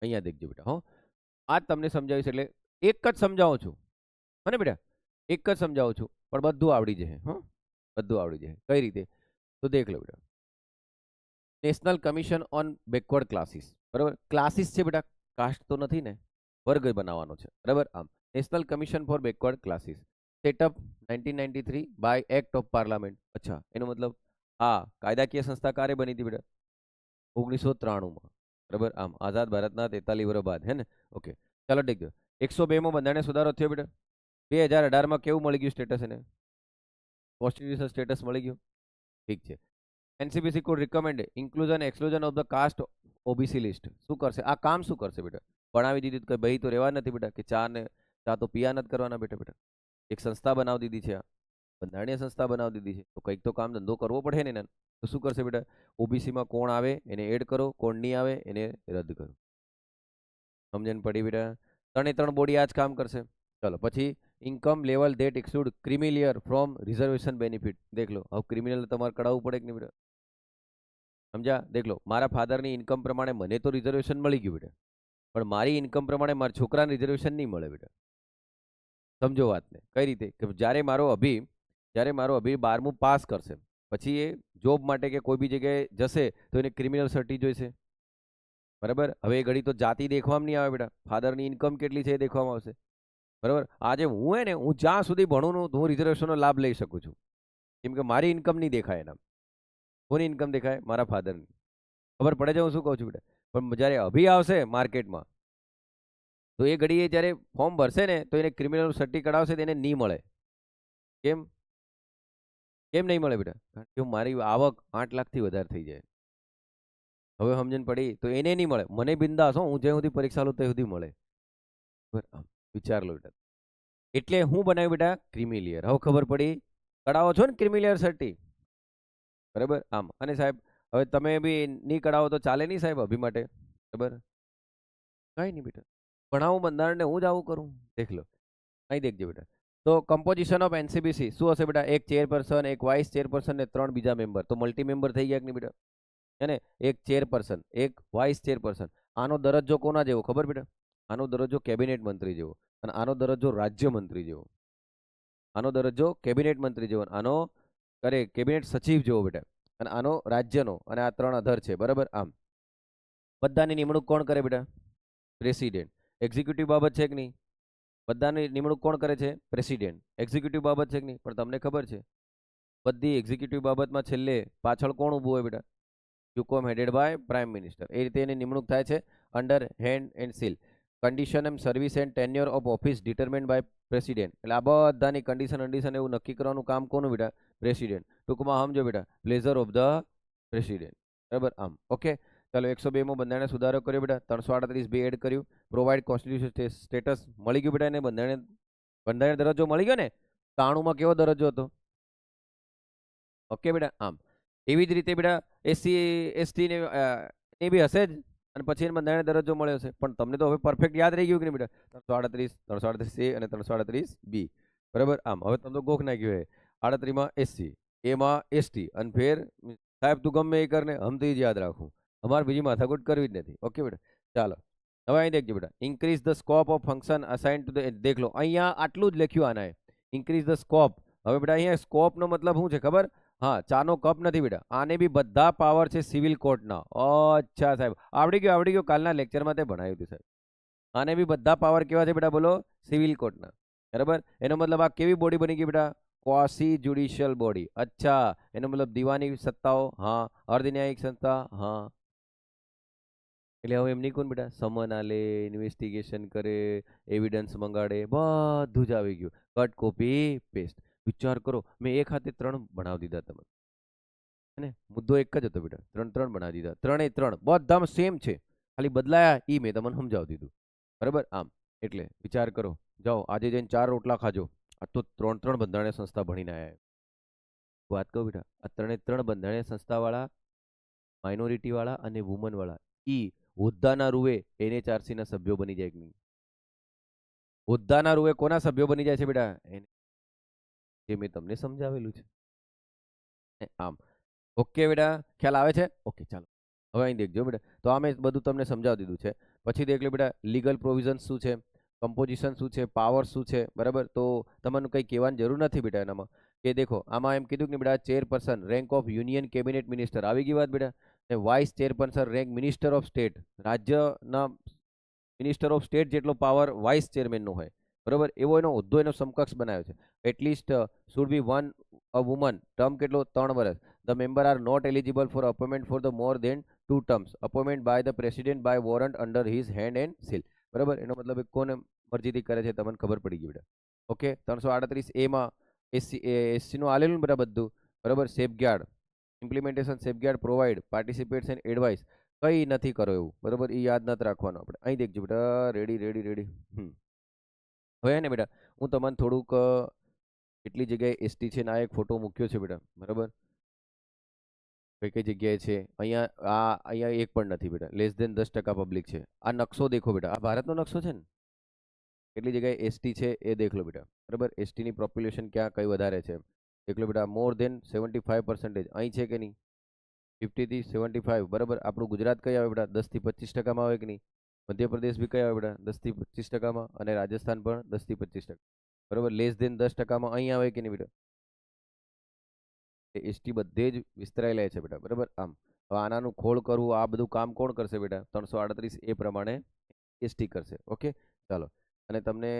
અહીંયા દેખજો બેટા, હો આ તમને સમજાવીશ એટલે એક જ સમજાવું છું, હને બેટા, એક જ સમજાવું છું પણ બધું આવડી જશે. હા, બધું આવડી જશે. કઈ રીતે? તો દેખ લો બેટા, national commission on backward classes, બરાબર? ક્લાસીસ છે બેટા, કાસ્ટ તો નથી ને, વર્ગ બનાવવાનો છે, બરાબર? આમ national commission for backward classes setup 1993 by act of parliament. અચ્છા, એનો મતલબ આ કાયદાકીય સંસ્થા ક્યારે બની હતી બેટા? 1993 માં, બરાબર? આમ આઝાદ ભારતના 43 વર્ષ બાદ, હે ને? ઓકે, ચાલો દેખજો. 102 માં બંધારણીય સુધારો થયો બેટા. 2018 માં કેવું મળી ગયું સ્ટેટસ એને? કોન્સ્ટિટ્યુશનલ સ્ટેટસ મળી ગયું. ઠીક છે. એનસીપીસી could recommend inclusion exclusion of the caste OBC list. શું કરશે આ કામ? શું કરશે બેટા? ભણાવી દીધી તો કઈ બહી તો રહેવા નથી બેટા, કે ચા તો પિયા નથી કરવાના બેટા. બેટા એક સંસ્થા બનાવી દીધી છે, આ બંધારણીય સંસ્થા બનાવી દીધી છે, તો કંઈક તો કામ ધંધો કરવો પડે ને એને. તો શું કરશે બેટા? ઓબીસીમાં કોણ આવે એને એડ કરો, કોણ નહીં આવે એને રદ કરો. સમજણ પડી બેટા? ત્રણે ત્રણ બોડી આ જ કામ કરશે. ચલો પછી, income level that exclude creamy layer from reservation benefit. દેખ લો, હવે ક્રિમિનલ તમારે કઢાવવું પડે કે નહીં બેટા? સમજ્યા? દેખ લો, મારા ફાધરની ઇન્કમ પ્રમાણે મને તો રિઝર્વેશન મળી ગયું બેટા, પણ મારી ઇન્કમ પ્રમાણે મારા છોકરાને રિઝર્વેશન નહીં મળે બેટા. સમજો વાતને. કઈ રીતે? કે જ્યારે મારો અભી 12મું પાસ કરશે, પછી એ જોબ માટે કે કોઈ બી જગ્યાએ જશે તો એને ક્રિમિનલ સર્ટી જોઈશે, બરાબર? હવે એ ઘડી તો જાતિ દેખવામાં નહીં આવે બેટા, ફાધરની ઇન્કમ કેટલી છે એ દેખવામાં આવશે, બરાબર? આજે હું હું જ્યાં સુધી ભણું હું રિઝર્વેશનનો લાભ લઈ શકું છું, કેમ કે મારી ઇન્કમ નહીં દેખાય એના. કોની ઇન્કમ દેખાય? મારા ફાધરની. ખબર પડે છે હું શું કહું છું બેટા? પણ જ્યારે અભી આવશે માર્કેટમાં, તો એ ઘડીએ જ્યારે ફોર્મ ભરશે ને તો એને ક્રિમિનલ સર્ટી કઢાવશે તો એને નહીં મળે. કેમ? કેમ નહીં મળે બેટા? કારણ કે મારી આવક 8 લાખથી વધારે થઈ જાય. હવે સમજણ પડી? તો એને નહીં મળે, મને બિંદાસ હો, હું જ્યાં સુધી પરીક્ષા લઉં ત્યાં સુધી મળે. બરાબર, વિચાર લો બેટા. એટલે હું બનાવ્યું બેટા ક્રિમિલિયર. હવે ખબર પડી? કઢાવો છો ને ક્રિમિલિયર સર્ટી, બરાબર? આમ. અને સાહેબ હવે તમે બી નહીં કઢાવો તો ચાલે નહીં સાહેબ અભી માટે, બરાબર? કઈ નહીં બેટા, ભણાવું બંધારણને, હું જ આવું કરું. દેખ લો, અહીં દેખજો બેટા. તો કમ્પોઝિશન ઓફ એનસીબીસી શું હશે બેટા? એક ચેરપર્સન, એક વાઇસ ચેરપર્સન ને 3 બીજા મેમ્બર. તો મલ્ટી મેમ્બર થઈ ગયા કે નહીં બેટા? હે ને? એક ચેરપર્સન, એક વાઇસ ચેરપર્સન. આનો દરજ્જો કોના જેવો ખબર બેટા? આનો દરજ્જો કેબિનેટ મંત્રી જેવો, અને આનો દરજ્જો રાજ્ય મંત્રી જેવો. આનો દરજ્જો કેબિનેટ મંત્રી જેવો, આનો કેબિનેટ સચિવ જેવો બેટા, અને આનો રાજ્યનો, અને આ 3 અધર છે, બરાબર? આમ બધાની નિમણૂક કોણ કરે બેટા? પ્રેસિડેન્ટ. એક્ઝિક્યુટિવ બાબત છે કે નહીં? બધાની નિમણૂક કોણ કરે છે? પ્રેસિડેન્ટ. એક્ઝિક્યુટિવ બાબત છે કે નહીં? પણ તમને ખબર છે બધી એક્ઝિક્યુટિવ બાબતમાં છેલ્લે પાછળ કોણ ઊભું હોય બેટા? યુકોમ હેડેડ બાય પ્રાઇમ મિનિસ્ટર. એ રીતે એની નિમણૂક થાય છે under hand and seal. Condition and service and tenure of office determined by president. એટલે આ બધાની કન્ડિશન એવું નક્કી કરવાનું કામ કોનું બેટા? પ્રેસિડેન્ટ. ટૂંકમાં સમજો બેટા, પ્લેઝર ઓફ ધ પ્રેસિડેન્ટ, બરાબર? આમ. ઓકે, ચાલો. 102 માં બંધારણીય સુધારો કર્યો બેટા, 338 બી એડ કર્યું. પ્રોવાઇડ કોન્સ્ટિટ્યુશન સ્ટેટસ મળી ગયું બેટા એને, બંધારણીય દરજ્જો મળી ગયો ને. 93માં કેવો દરજ્જો હતો? ઓકે બેટા, આમ. એવી જ રીતે બેટા એસસી એસટી ને એ બી હશે જ, અને પછી એને બંધારણીય દરજ્જો મળ્યો છે. પણ તમને તો હવે પરફેક્ટ યાદ રહી ગયું કે નહીં બેટા? 338 એ અને 338 બી, બરાબર? આમ. હવે તમે તો ગોખ નાખ્યું હે. 38માં એસસી, એમાં એસટી, અને ફેર સાહેબ તું ગમે એ કરને, હમ તો એ જ યાદ રાખું, અમારે બીજી માથાકૂટ કરવી જ નથી. ઓકે બેટા, ચાલો. હવે અહીં દેખજો બેટા, increase the scope of function assign to the. દેખ લો, અહીંયા આટલું જ લખ્યું આના, ઇન્ક્રીઝ ધ સ્કોપ. હવે બેટા અહીંયા સ્કોપનો મતલબ શું છે ખબર? હા, ચાનો કપ નથી બેટા, આને બી બધા પાવર છે સિવિલ કોર્ટના. અચ્છા સાહેબ, આવડી ગયો. કાલના લેક્ચરમાં તે ભણાવ્યું હતું સાહેબ. આને બી બધા પાવર કેવા છે બેટા? બોલો, સિવિલ કોર્ટના, બરાબર? એનો મતલબ આ કેવી બોડી બની ગઈ બેટા? ક્વાસી જ્યુડિશિયલ બોડી. અચ્છા, એનો મતલબ દીવાની સત્તાઓ, હા. અર્ધન્યાયિક સંસ્થા, હા. એટલે હવે એમની કોણ બેટા? સમન આલે, ઇન્વેસ્ટિગેશન કરે, એવિડન્સ મંગાડે, બધું જ આવી ગયું. Cut, copy, paste. વિચાર કરો, મેં એક હાથે 3 ભણાવી દીધા તમને, ને મુદ્દો એક જ હતો બેટા, 3 બનાવી દીધા. 3 બધામાં સેમ છે, ખાલી બદલાયા ઈ મેં તમને સમજાવી દીધું, બરાબર? આમ. એટલે વિચાર કરો, જાઓ આજે જઈને 4 રોટલા ખાજો. આ તો 3 બંધારણીય સંસ્થા ભણીને આવ્યા. વાત કહું બેટા, આ ત્રણે ત્રણ બંધારણીય સંસ્થાવાળા, માઇનોરિટીવાળા અને વુમનવાળા ઈ હોદ્દાના રૂએ NHRC ના સભ્યો બની જાય કે નહીં? હોદ્દાના રૂએ કોના સભ્યો બની જાય છે બેટા? જે મેં તમને સમજાવેલું છે. આમ ઓકે બેટા, ખ્યાલ આવે છે? ઓકે ચાલો હવે અહીં દેખજો બેટા. તો આ મેં બધું તમને સમજાવી દીધું છે. પછી દેખ લો બેટા, લીગલ પ્રોવિઝન શું છે, કમ્પોઝિશન શું છે, પાવર શું છે, બરાબર. તો તમને કંઈ કહેવાની જરૂર નથી બેટા એનામાં. કે દેખો આમાં એમ કીધું કે બેટા chairperson rank of union cabinet minister આવી ગઈ વાત બેટા. ને vice chairperson rank minister of state, રાજ્યના મિનિસ્ટર ઓફ સ્ટેટ જેટલો પાવર વાઇસ ચેરમેનનો હોય, બરાબર. એવો એનો હોદ્દો એનો સમકક્ષ બનાવ્યો છે. At least should be one a woman, term કેટલો? 3 વર્ષ. The member are not eligible for appointment for the more than 2 terms, appointment by the president by warrant under his hand and seal, બરાબર. એનો મતલબ કોને મરજીથી કરે છે તમને ખબર પડી ગઈ બેટા. ઓકે 338A માં એસસી નું આલેલું બેટા બધું, બરાબર. Safeguard implementation, safeguard provide, પાર્ટિસિપેટ્સ and advice કઈ નથી કરો એવું, બરાબર. એ યાદ નથી રાખવાનું આપણે. અહીં દેખજો બેટા, રેડી રેડી રેડી. હવે ને બેટા હું તમને થોડુંક કેટલી જગ્યાએ એસટી છે ને આ એક ફોટો મૂક્યો છે બેટા, બરાબર. કઈ કઈ જગ્યાએ છે અહીંયા? અહીંયા એક પણ નથી બેટા, લેસ દેન 10% પબ્લિક છે. આ નકશો દેખો બેટા, આ ભારતનો નકશો છે ને, કેટલી જગ્યાએ એસટી છે એ દેખ લો બેટા, બરાબર. એસટીની પોપ્યુલેશન ક્યાં કઈ વધારે છે દેખ લો બેટા. મોર દેન 75% અહીં છે કે નહીં? 50 થી 75, બરાબર. આપણું ગુજરાત કઈ આવે બેટા? 10 થી 25%માં આવે કે નહીં? મધ્યપ્રદેશ બી કઈ આવે બેટા? 10 થી 25%માં, અને રાજસ્થાન પણ 10 થી 25%, બરાબર. લેસ દેન 10%માં અહીં આવે કે નહીં બેટા? એસટી બધે જ વિસ્તરાયેલા છે બેટા, બરાબર. આમ હવે આનાનું ખોળ કરવું આ બધું કામ કોણ કરશે બેટા? 338 એ પ્રમાણે એસટી કરશે. ઓકે ચાલો, અને તમને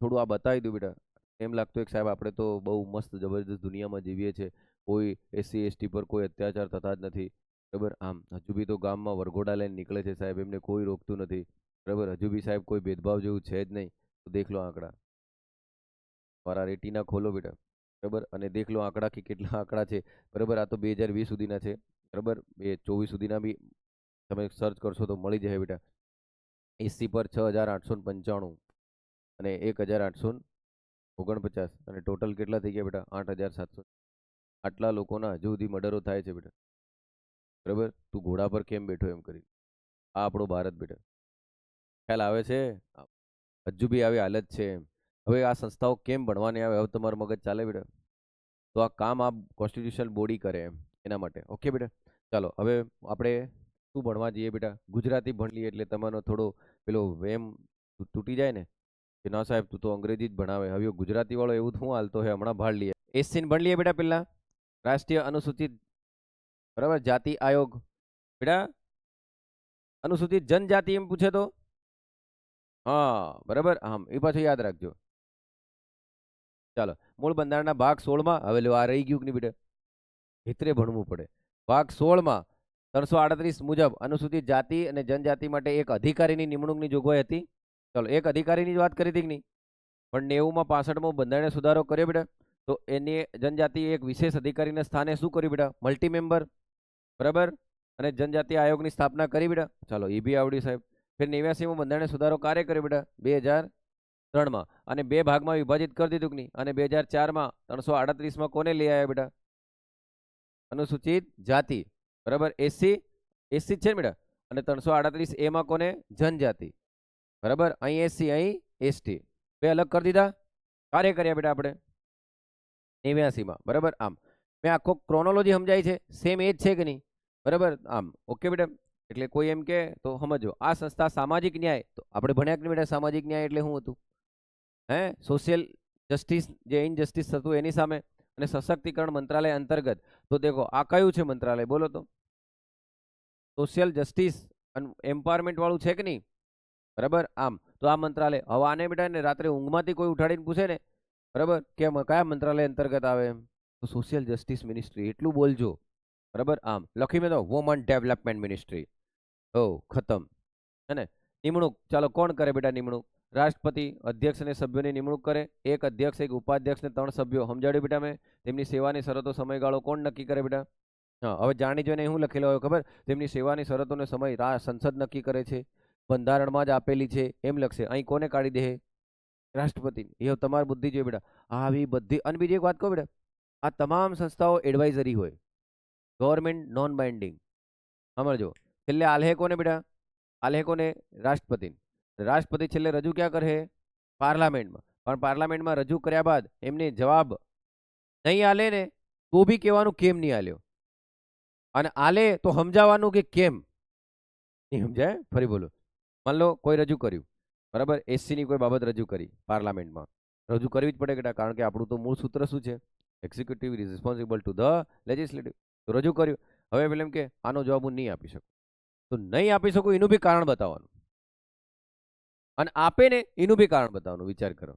થોડું આ બતાવી દઉં બેટા. એમ લાગતું હોય કે સાહેબ આપણે તો બહુ મસ્ત જબરદસ્ત દુનિયામાં જીવીએ છીએ, કોઈ એસસી એસટી પર કોઈ અત્યાચાર થતા જ નથી, બરાબર. આમ હજુ બી તો ગામમાં વરઘોડા લઈને નીકળે છે સાહેબ, એમને કોઈ રોકતું નથી, બરાબર. હજુ બી સાહેબ કોઈ ભેદભાવ જેવું છે જ નહીં. તો દેખ લો આંકડા, મારા રેટિના ખોલો બેટા, બરાબર. અને દેખ લો આંકડા કે કેટલા આંકડા છે, બરાબર. આ તો 2020 સુધીના છે, બરાબર. 2024 સુધીના બી તમે સર્ચ કરશો તો મળી જાય બેટા. એસસી પર 6895 અને 1849, અને ટોટલ કેટલા થઈ ગયા બેટા? 8700. આટલા લોકોના હજુ સુધી મર્ડરો થાય છે બેટા, બરાબર. તું ઘોડા પર કેમ બેઠો એમ કરી. આ આપણો ભારત બેટા, ખ્યાલ આવે છે? હજુ બી આવી હાલત છે. હવે આ સંસ્થાઓ કેમ ભણવાની આવે? હવે તમારું મગજ ચાલે બેટા. તો આ કામ આ કોન્સ્ટિટ્યુશનલ બોડી કરે એમ, એના માટે. ઓકે બેટા ચાલો, હવે આપણે શું ભણવા જઈએ બેટા? ગુજરાતી ભણી લઈએ એટલે તમારો થોડો પેલો વેમ તૂટી જાય ને, કે ના સાહેબ તું તો અંગ્રેજી જ ભણાવે, હવે ગુજરાતી વાળો એવું શું હાલતો હે, હમણાં ભાળ લઈએ. એસસીન ભણી લઈએ બેટા પહેલા, રાષ્ટ્રીય અનુસૂચિત, બરાબર, જાતિ આયોગ. બેટા અનુસૂચિત જનજાતિ એમ પૂછે તો હા, બરાબર. આમ એ પાછું યાદ રાખજો. ચાલો, મૂળ બંધારણના ભાગ 16માં, હવે લો આ રહી ગયું કે નહીં બેટા, હિતરે ભણવું પડે. ભાગ 16માં 338 મુજબ અનુસૂચિત જાતિ અને જનજાતિ માટે એક અધિકારીની નિમણૂકની જોગવાઈ હતી. ચાલો, એક અધિકારીની જ વાત કરી હતી કે નહીં? પણ 90માં 65માં બંધારણીય સુધારો કર્યો બેટા, તો એની જનજાતિ એક વિશેષ અધિકારીના સ્થાને શું કર્યું બેટા? મલ્ટી મેમ્બર, બરાબર. અને જનજાતિ આયોગની સ્થાપના કરી બેટા. ચાલો એ બી આવડ્યું સાહેબ. ફિર 89માં બંધારણીય સુધારો કાર્ય કર્યો બેટા 2003માં, અને બે ભાગમાં વિભાજિત કરી દીધું કે નહીં? અને 2004માં 338માં કોને લઈ આવ્યા બેટા? અનુસૂચિત જાતિ, બરાબર. એસસી એસસી છે ને બેટા. અને 338A માં કોને? જનજાતિ, બરાબર. અહીં એસસી, અહીં એસટી, બે અલગ કરી દીધા. કાર્ય કર્યા બેટા આપણે 89માં, બરાબર. આમ મેં આખો ક્રોનોલોજી સમજાય છે, સેમ એજ છે કે નહીં? બરાબર. આમ ઓકે બેટા. એટલે કોઈ એમ કે તો સમજો, આ સંસ્થા સામાજિક ન્યાય, તો આપણે ભણ્યા કે નહીં બેટા? સામાજિક ન્યાય એટલે શું હતું? સોશિયલ જસ્ટિસ, જે ઇનજસ્ટિસ થતું એની સામે, અને સશક્તિકરણ મંત્રાલય અંતર્ગત. તો દેખો આ કયું છે મંત્રાલય? બોલો તો. સોશિયલ જસ્ટિસ અને એમ્પાવરમેન્ટ વાળું છે કે નહીં? બરાબર. આમ તો આ મંત્રાલય, હવે આને બેટા ને રાત્રે ઊંઘમાંથી કોઈ ઉઠાડીને પૂછે ને, બરાબર, કે કયા મંત્રાલય અંતર્ગત આવે એમ, તો સોશિયલ જસ્ટિસ મિનિસ્ટ્રી એટલું બોલજો, બરાબર. આમ લખી મેં તો વુમન ડેવલપમેન્ટ મિનિસ્ટ્રી. ઓ ખતમ. હે ને? નિમણૂક, ચાલો કોણ કરે બેટા નિમણૂક? રાષ્ટ્રપતિ અધ્યક્ષ અને સભ્યોની નિમણૂક કરે. એક અધ્યક્ષ, એક ઉપાધ્યક્ષ ને 3 સભ્યો. સમજાડ્યું બેટા મેં? તેમની સેવાની શરતો, સમયગાળો કોણ નક્કી કરે બેટા? હા, હવે જાણી જોઈને શું લખેલો હોય ખબર? તેમની સેવાની શરતોને સમય સંસદ નક્કી કરે છે, બંધારણમાં જ આપેલી છે એમ લખશે. અહીં કોને કાઢી દે? રાષ્ટ્રપતિ. એ તમારી બુદ્ધિ જોઈએ બેટા. આવી બધી. અને બીજી એક વાત કહું બેટા, આ તમામ સંસ્થાઓ એડવાઇઝરી હોય, ગવર્મેન્ટ નોન બાઇન્ડિંગ. સમજો, છેલ્લે આલ્હે કોને બેટા? આલ્હે કોને? રાષ્ટ્રપતિ. રાષ્ટ્રપતિ છેલ્લે રજૂ ક્યાં કરે? પાર્લામેન્ટમાં. પણ પાર્લામેન્ટમાં રજૂ કર્યા બાદ એમને જવાબ નહીં આલે ને તો બી કહેવાનું કેમ નહીં આલ્યો, અને આલે તો સમજાવવાનું કે કેમ નહીં સમજાય. ફરી બોલો, માન લો કોઈ રજૂ કર્યું, બરાબર, એસસી ની કોઈ બાબત રજૂ કરી પાર્લામેન્ટમાં, રજૂ કરવી જ પડે કે કારણ કે આપણું તો મૂળ સૂત્ર શું છે? Executive is responsible to the legislative. તો રજૂ કર્યું. હવે પેલા એમ કે આનો જવાબ હું નહીં આપી શકું, તો નહીં આપી શકું એનું બી કારણ બતાવવાનું, અને આપે ને એનું બી કારણ બતાવવાનું. વિચાર કરો.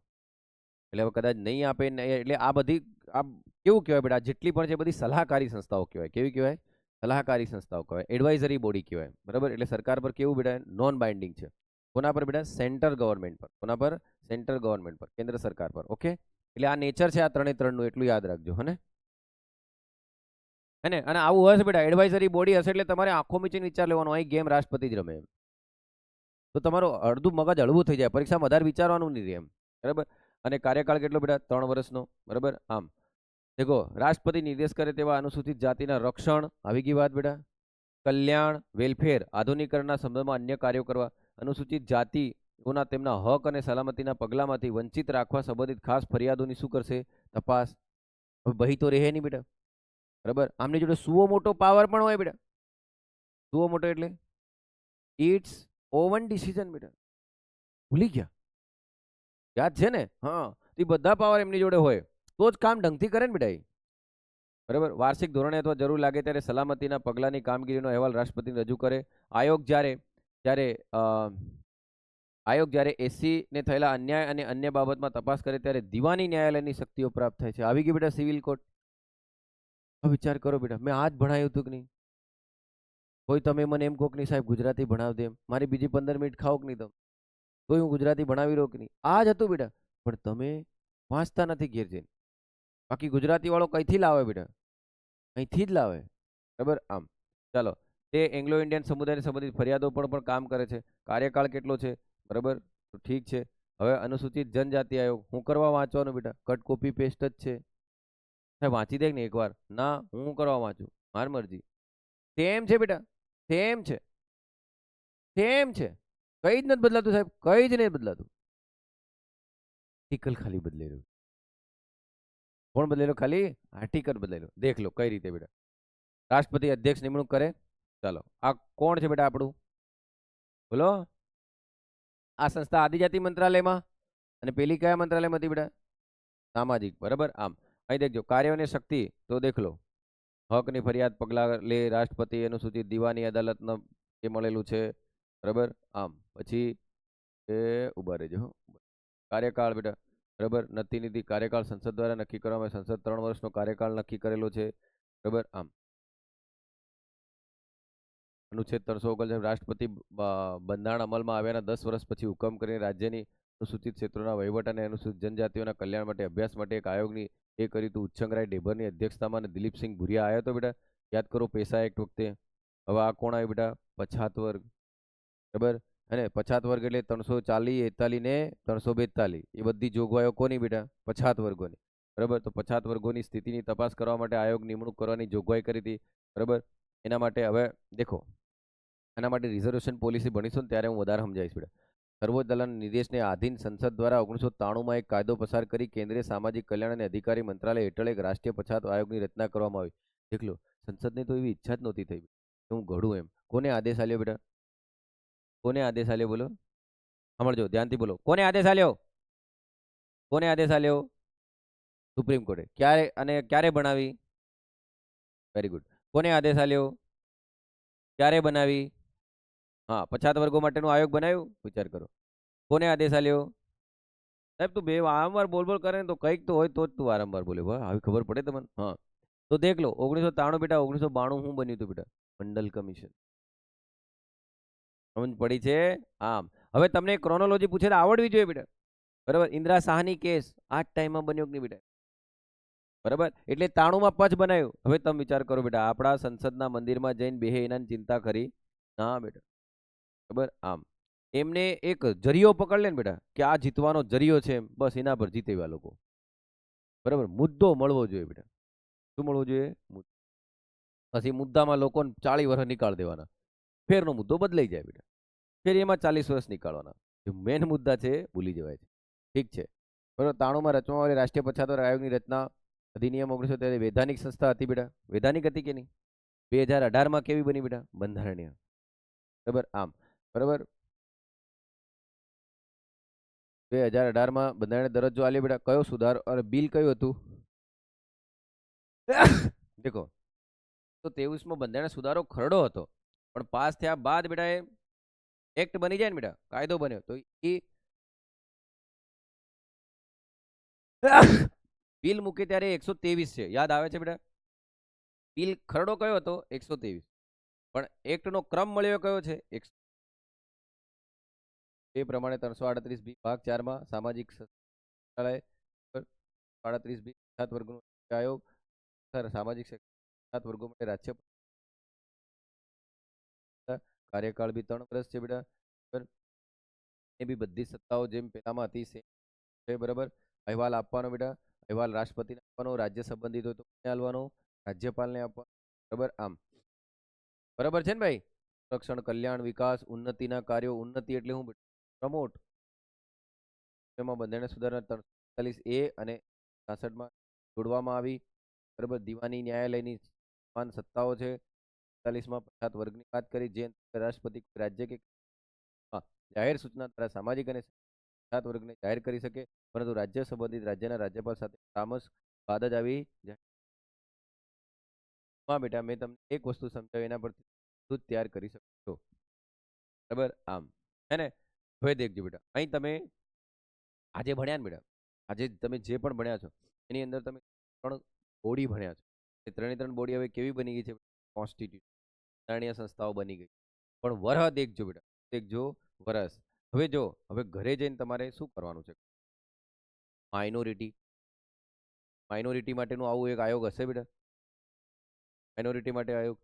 એટલે હવે કદાચ નહીં આપે ને, એટલે આ બધી આ કેવું કહેવાય બેટા? જેટલી પણ છે બધી સલાહકારી સંસ્થાઓ કહેવાય. કેવી કહેવાય? સલાહકારી સંસ્થાઓ કહેવાય, એડવાઇઝરી બોડી કહેવાય. બરાબર, એટલે સરકાર પર કેવું બેટા? નોન બાઇન્ડિંગ છે. કોના પર બેટા? સેન્ટ્રલ ગવર્મેન્ટ પર. કોના પર? સેન્ટ્રલ ગવર્મેન્ટ પર, કેન્દ્ર સરકાર પર. ઓકે, એટલે આ નેચર છે આ ત્રણે ત્રણનું, એટલું યાદ રાખજો. હે ને અને આવું હશે બેટા, એડવાઇઝરી બોડી હશે એટલે તમારે આંખો મીચીને વિચાર લેવાનો, અહીં ગેમ રાષ્ટ્રપતિ જ રમે એમ, તો તમારું અડધું મગજ હળવું થઈ જાય, પરીક્ષામાં વધારે વિચારવાનું નહીં રહે એમ. બરાબર. અને કાર્યકાળ કેટલો બેટા? 3 વર્ષનો. બરાબર. આમ દેખો, રાષ્ટ્રપતિ નિર્દેશ કરે તેવા અનુસૂચિત જાતિના રક્ષણ, આવી ગઈ વાત બેટા, કલ્યાણ, વેલફેર, આધુનિકરણના સંબંધમાં અન્ય કાર્યો કરવા, અનુસૂચિત જાતિઓના તેમના હક અને સલામતીના પગલામાંથી વંચિત રાખવા સંબંધિત ખાસ ફરિયાદોની શું કરશે? તપાસ. હવે બહી તો રહે નહીં બેટા. બરાબર. આમની જોડે સુઓ મોટો પાવર પણ હોય બેટા. સુઓ મોટો એટલે ઇટ્સ ઓવન ડિસિઝન બેટા. ભૂલી ગયા? યાદ છે ને? હા, તો એ બધા પાવર એમની જોડે હોય તો જ કામ ઢંગથી કરે ને બેટા એ. બરાબર. વાર્ષિક ધોરણે અથવા જરૂર લાગે ત્યારે સલામતીના પગલાની કામગીરીનો અહેવાલ રાષ્ટ્રપતિને રજૂ કરે. આયોગ જ્યારે જ્યારે આયોગ જ્યારે એસસી ને થયેલા અન્યાય અને અન્ય બાબતમાં તપાસ કરે ત્યારે દીવાની ન્યાયાલયની શક્તિઓ પ્રાપ્ત થાય છે. આવી ગઈ બેટા સિવિલ કોર્ટ. હવે વિચાર કરો બેટા, મેં આ જ ભણાવ્યું હતું કે નહીં? કોઈ તમે મને એમ કહો કે નહીં સાહેબ ગુજરાતી ભણાવ દે, એમ મારી બીજી 15 મિનિટ ખાઓ કે નહીં તમે, તોય હું ગુજરાતી ભણાવી રહ્યો કે નહીં? આ જ હતું બેટા. પણ તમે વાંચતા નથી ઘેર જઈને. બાકી ગુજરાતી વાળો કઈથી લાવે બેટા? અહીંથી જ લાવે. બરાબર. આમ ચાલો, તે એંગ્લો ઇન્ડિયન સમુદાયને સંબંધિત ફરિયાદો પણ કામ કરે છે. કાર્યકાળ કેટલો છે? બરાબર, તો ઠીક છે. હવે અનુસૂચિત જનજાતિ આયોગ, હું કરવા વાંચવાનું બેટા? કટ કોપી પેસ્ટ જ છે. સાહેબ વાંચી દે ને એકવાર. ના, હું કરવા વાંચું, માર મરજી. સેમ છે બેટા, સેમ છે, સેમ છે. કઈ જ નથી બદલાતું સાહેબ, કઈ જ નહીં બદલાતું. આર્ટિકલ ખાલી બદલેલું. કોણ બદલેલો? ખાલી આર્ટિકલ બદલેલો. દેખ લો કઈ રીતે બેટા. રાષ્ટ્રપતિ અધ્યક્ષ નિમણૂક કરે. ચાલો, આ કોણ છે બેટા આપણું? બોલો. આ સંસ્થા આદિજાતિ મંત્રાલયમાં, અને પેલી કયા મંત્રાલયમાં હતી બેટા? સામાજિક. બરાબર. આમ અહીં દેખજો, કાર્ય અને શક્તિ તો દેખ લો. હકની ફરિયાદ પગલા લે રાષ્ટ્રપતિ, અનુસૂચિત દીવાની અદાલતનો એ મળેલું છે. બરાબર. આમ પછી એ ઉભા રહેજો. કાર્યકાળ બેટા. બરાબર. નતિનિધિ કાર્યકાળ સંસદ દ્વારા નક્કી કરવામાં આવે. સંસદ 3 વર્ષનો કાર્યકાળ નક્કી કરેલો છે. બરાબર. આમ અનુચ્છેદ 339, રાષ્ટ્રપતિ બંધારણ અમલમાં આવ્યાના 10 વર્ષ પછી હુકમ કરીને રાજ્યની અનુસૂચિત ક્ષેત્રોના વહીવટ અને અનુસૂચિત જનજાતિઓના કલ્યાણ માટે અભ્યાસ માટે એક આયોગની એ કર્યું હતું. ઉચ્છંગરાય ઢેબરની અધ્યક્ષતામાં અને દિલીપસિંહ ભુરિયા આવ્યો હતો બેટા. યાદ કરો પેસા એક્ટ વખતે. હવે આ કોણ આવ્યું બેટા? પછાત વર્ગ. બરાબર. અને પછાત વર્ગ એટલે 340, 41 ને 342, એ બધી જોગવાઈઓ કોની બેટા? પછાત વર્ગોની. બરાબર. તો પછાત વર્ગોની સ્થિતિની તપાસ કરવા માટે આયોગ નિમણૂક કરવાની જોગવાઈ કરી હતી. બરાબર. એના માટે હવે દેખો, એના માટે રિઝર્વેશન પોલિસી ભણીશું ને ત્યારે હું વધારે સમજાવીશ બેટા. સર્વોચ્ચ અદાલતના નિર્દેશને આધીન સંસદ દ્વારા 1993માં એક કાયદો પસાર કરી કેન્દ્રીય સામાજિક કલ્યાણ અને અધિકારી મંત્રાલય હેઠળ એક રાષ્ટ્રીય પછાત આયોગની રચના કરવામાં આવી. દેખ લો, સંસદની તો એવી ઈચ્છા જ નહોતી થઈ હું ઘડું એમ. કોને આદેશ આલ્યો બેટા? કોને આદેશ આલ્યો બોલો? સાંભળજો ધ્યાનથી બોલો. કોને આદેશ આલ્યો? કોને આદેશ આલ્યો? સુપ્રીમ કોર્ટે. ક્યારે અને ક્યારે બનાવી? Very good. કોને આદેશ આલ્યો? ક્યારે બનાવી? હા, પછાત વર્ગો માટેનું આયોગ બનાવ્યું. વિચાર કરો. કોને આદેશ આલ્યો? સાહેબ તું બે વારંવાર બોલ બોલ કરે ને તો કંઈક તો હોય તો જ તું વારંવાર બોલે. આવી ખબર પડે તમને? હા, તો દેખ લો 1993 બેટા. 1992 શું બન્યું હતું બેટા? મંડલ કમિશન. સમજ પડી છે? આમ હવે તમને ક્રોનોલોજી પૂછે તો આવડવી જોઈએ બેટા. બરાબર. ઇન્દિરા શાહની કેસ આ જ ટાઈમમાં બન્યો કે નહીં બેટા? બરાબર. એટલે 93માં પછ બનાવ્યું. હવે તમે વિચાર કરો બેટા, આપણા સંસદના મંદિરમાં જઈને બેહે એના ચિંતા કરી ના બેટા. બરાબર. આમ એમને એક જરિયો પકડ લે ને બેટા, કે આ જીતવાનો જરિયો છે, બસ એના પર જીતેવા લોકો. બરાબર. મુદ્દો મળવો જોઈએ બેટા. શું મળવું જોઈએ? પછી મુદ્દામાં લોકોને 40 વર્ષ નીકાળી દેવાના. ફેરનો મુદ્દો બદલાઈ જાય બેટા. ફેર એમાં 40 વર્ષ નીકાળવાના. જે મેન મુદ્દા છે એ ભૂલી જવાય છે. ઠીક છે. બરોબર. 93 માં રચવામાં આવેલી રાષ્ટ્રીય પછાત આયોગની રચના અધિનિયમ 1973 વૈધાનિક સંસ્થા હતી બેટા. વૈધાનિક હતી કે નહીં? 2018 માં કેવી બની બેટા? બંધારણીય. બરાબર. આમ બરાબર. 2018 માં બંધારણીય દરજ્જો આલ્યો બેટા. કયો સુધારો અને બિલ કયું હતું? દેખો, તો 23 માં બંધારણીય સુધારો ખરડો હતો, પણ પાસ થયા બાદ બેટા એ એક્ટ બની જાય ને બેટા, કાયદો બન્યો, તો એ બિલ મૂકે ત્યારે 123 છે. યાદ આવે છે બેટા? બિલ ખરડો કયો હતો? 123. પણ એક્ટ નો ક્રમ મળ્યો કયો છે? એ પ્રમાણે 338 બી ભાગ 4 માં સામાજિક સચિવાલય 38 બી 7 વર્ગનો આયોગ સામાજિક સાત વર્ગો માટે રાજ્ય કાર્યકાળ બી 3 વર્ષ છે બેટા. એ બી બધી સત્તાઓ જેમ પેલામાં હતી છે. બરાબર. અહેવાલ આપવાનો બેટા. અહેવાલ રાષ્ટ્રપતિને આપવાનો, રાજ્ય સંબંધિત હોય તો કોને આપવાનો? રાજ્યપાલને આપવાનો. બરાબર. આમ બરાબર છે ને ભાઈ? સંરક્ષણ, કલ્યાણ, વિકાસ, ઉન્નતિના કાર્યો. ઉન્નતિ એટલે હું? પ્રમોટ. એમાં બંધારણ સુધારા 43A અને 66 માં જોડવામાં આવી. બરાબર. દીવાની ન્યાયાલયની સમાન સત્તાઓ છે. 45 માં પછાત વર્ગની વાત કરી, જે રાષ્ટ્રપતિ રાજ્ય કે જાહેર સૂચના દ્વારા સામાજિક અને પછાત વર્ગને જાહેર કરી શકે, પરંતુ રાજ્ય સંબંધિત રાજ્યના રાજ્યપાલ સાથે પરામર્શ બાદ જ આવી જાય. હા બેટા, મેં તમને એક વસ્તુ સમજાવી, એના પરથી બધું જ તૈયાર કરી શકો છો. બરાબર. આમ હે ને? હવે દેખજો બેટા, અહીં તમે આજે ભણ્યા ને બેટા, આજે તમે જે પણ ભણ્યા છો એની અંદર તમે 3 બોડી ભણ્યા છો. એ 3 બોડી હવે કેવી બની ગઈ છે? કોન્સ્ટિટ્યુટ બંધારણીય સંસ્થાઓ બની ગઈ. પણ વરહ દેખજો બેટા, દેખજો વરસ. હવે જો, હવે ઘરે જઈને તમારે શું કરવાનું છે? માઇનોરિટી. માઇનોરિટી માટેનું આવું એક આયોગ હશે બેટા. માઇનોરિટી માટે આયોગ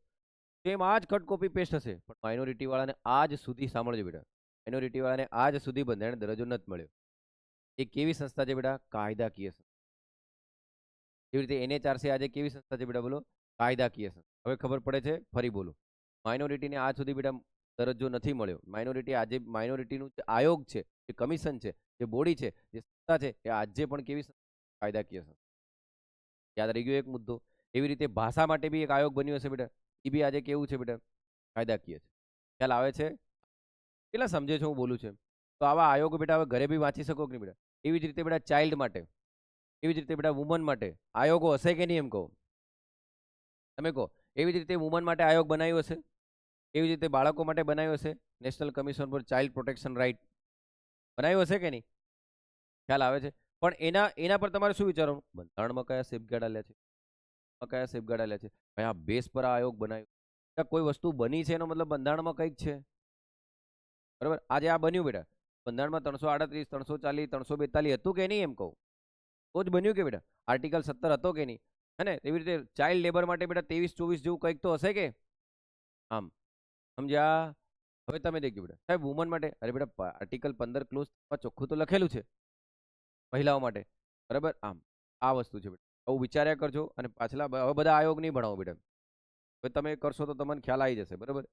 સેમ આ જ કટ કોપી પેસ્ટ હશે, પણ માઇનોરિટી વાળાને આજ સુધી સાંભળજો બેટા, માઇનોરિટી વાળાને આજ સુધી બંધારણ દરજ્જો નથી મળ્યો. એ કેવી સંસ્થા છે બેટા? કાયદાકીય સંસ્થા. એવી રીતે NHRC આજે કેવી સંસ્થા છે બેટા? બોલો. કાયદાકીય સંસ્થા. હવે ખબર પડે છે? ફરી બોલો. માઇનોરિટીને આજ સુધી બેટા દરજ્જો નથી મળ્યો. માઇનોરિટી આજે માઇનોરિટીનું જે આયોગ છે, જે કમિશન છે, જે બોડી છે, જે સંસ્થા છે, એ આજે પણ કેવી કાયદાકીય સંસ્થા. યાદ રહી ગયો એક મુદ્દો. એવી રીતે ભાષા માટે બી એક આયોગ બન્યો હશે બેટા. એ બી આજે કેવું છે બેટા? કાયદાકીય છે. ખ્યાલ આવે છે? કેટલા સમજે છે હું બોલું છે? તો આવા આયોગ બેટા હવે ઘરે બી વાંચી શકો કે નહીં બેટા? એવી જ રીતે બેટા ચાઇલ્ડ માટે, એવી જ રીતે બેટા વુમન માટે આયોગો હશે કે નહીં? એમ કહો, તમે કહો. એવી જ રીતે વુમન માટે આયોગ બનાવ્યો હશે, એવી જ રીતે બાળકો માટે બનાવ્યો હશે. National commission for child protection right બનાવ્યો હશે કે નહીં? ખ્યાલ આવે છે? પણ એના પર તમારે શું વિચારવાનું? બંધારણમાં કયા સેફગાર્ડ આલ્યા છે? કયા સેફગાર્ડ આલ્યા છે? કયા બેઝ પર આ આયોગ બનાવ્યો? કોઈ વસ્તુ બની છે એનો મતલબ બંધારણમાં કંઈક છે. બરાબર. આજે આ બન્યું બેટા, બંધારણમાં 338, 340, 342 હતું કે નહીં? એમ કહું તો જ બન્યું કે બેટા? આર્ટિકલ 17 હતો કે નહીં? હે ને? એવી રીતે ચાઇલ્ડ લેબર માટે બેટા 23, 24 જેવું કંઈક તો હશે કે? આમ સમજ્યા? હવે તમે દેખજો બેટા, સાહેબ વુમન માટે, અરે બેટા આર્ટિકલ 15 ક્લોઝ ચોખ્ખું તો લખેલું છે મહિલાઓ માટે. બરાબર. આમ આ વસ્તુ છે બેટા. આવું વિચાર્યા કરજો. અને પાછલા હવે બધા આયોગ નહીં ભણાવો બેટા. હવે તમે કરશો તો તમને ખ્યાલ આવી જશે. બરાબર.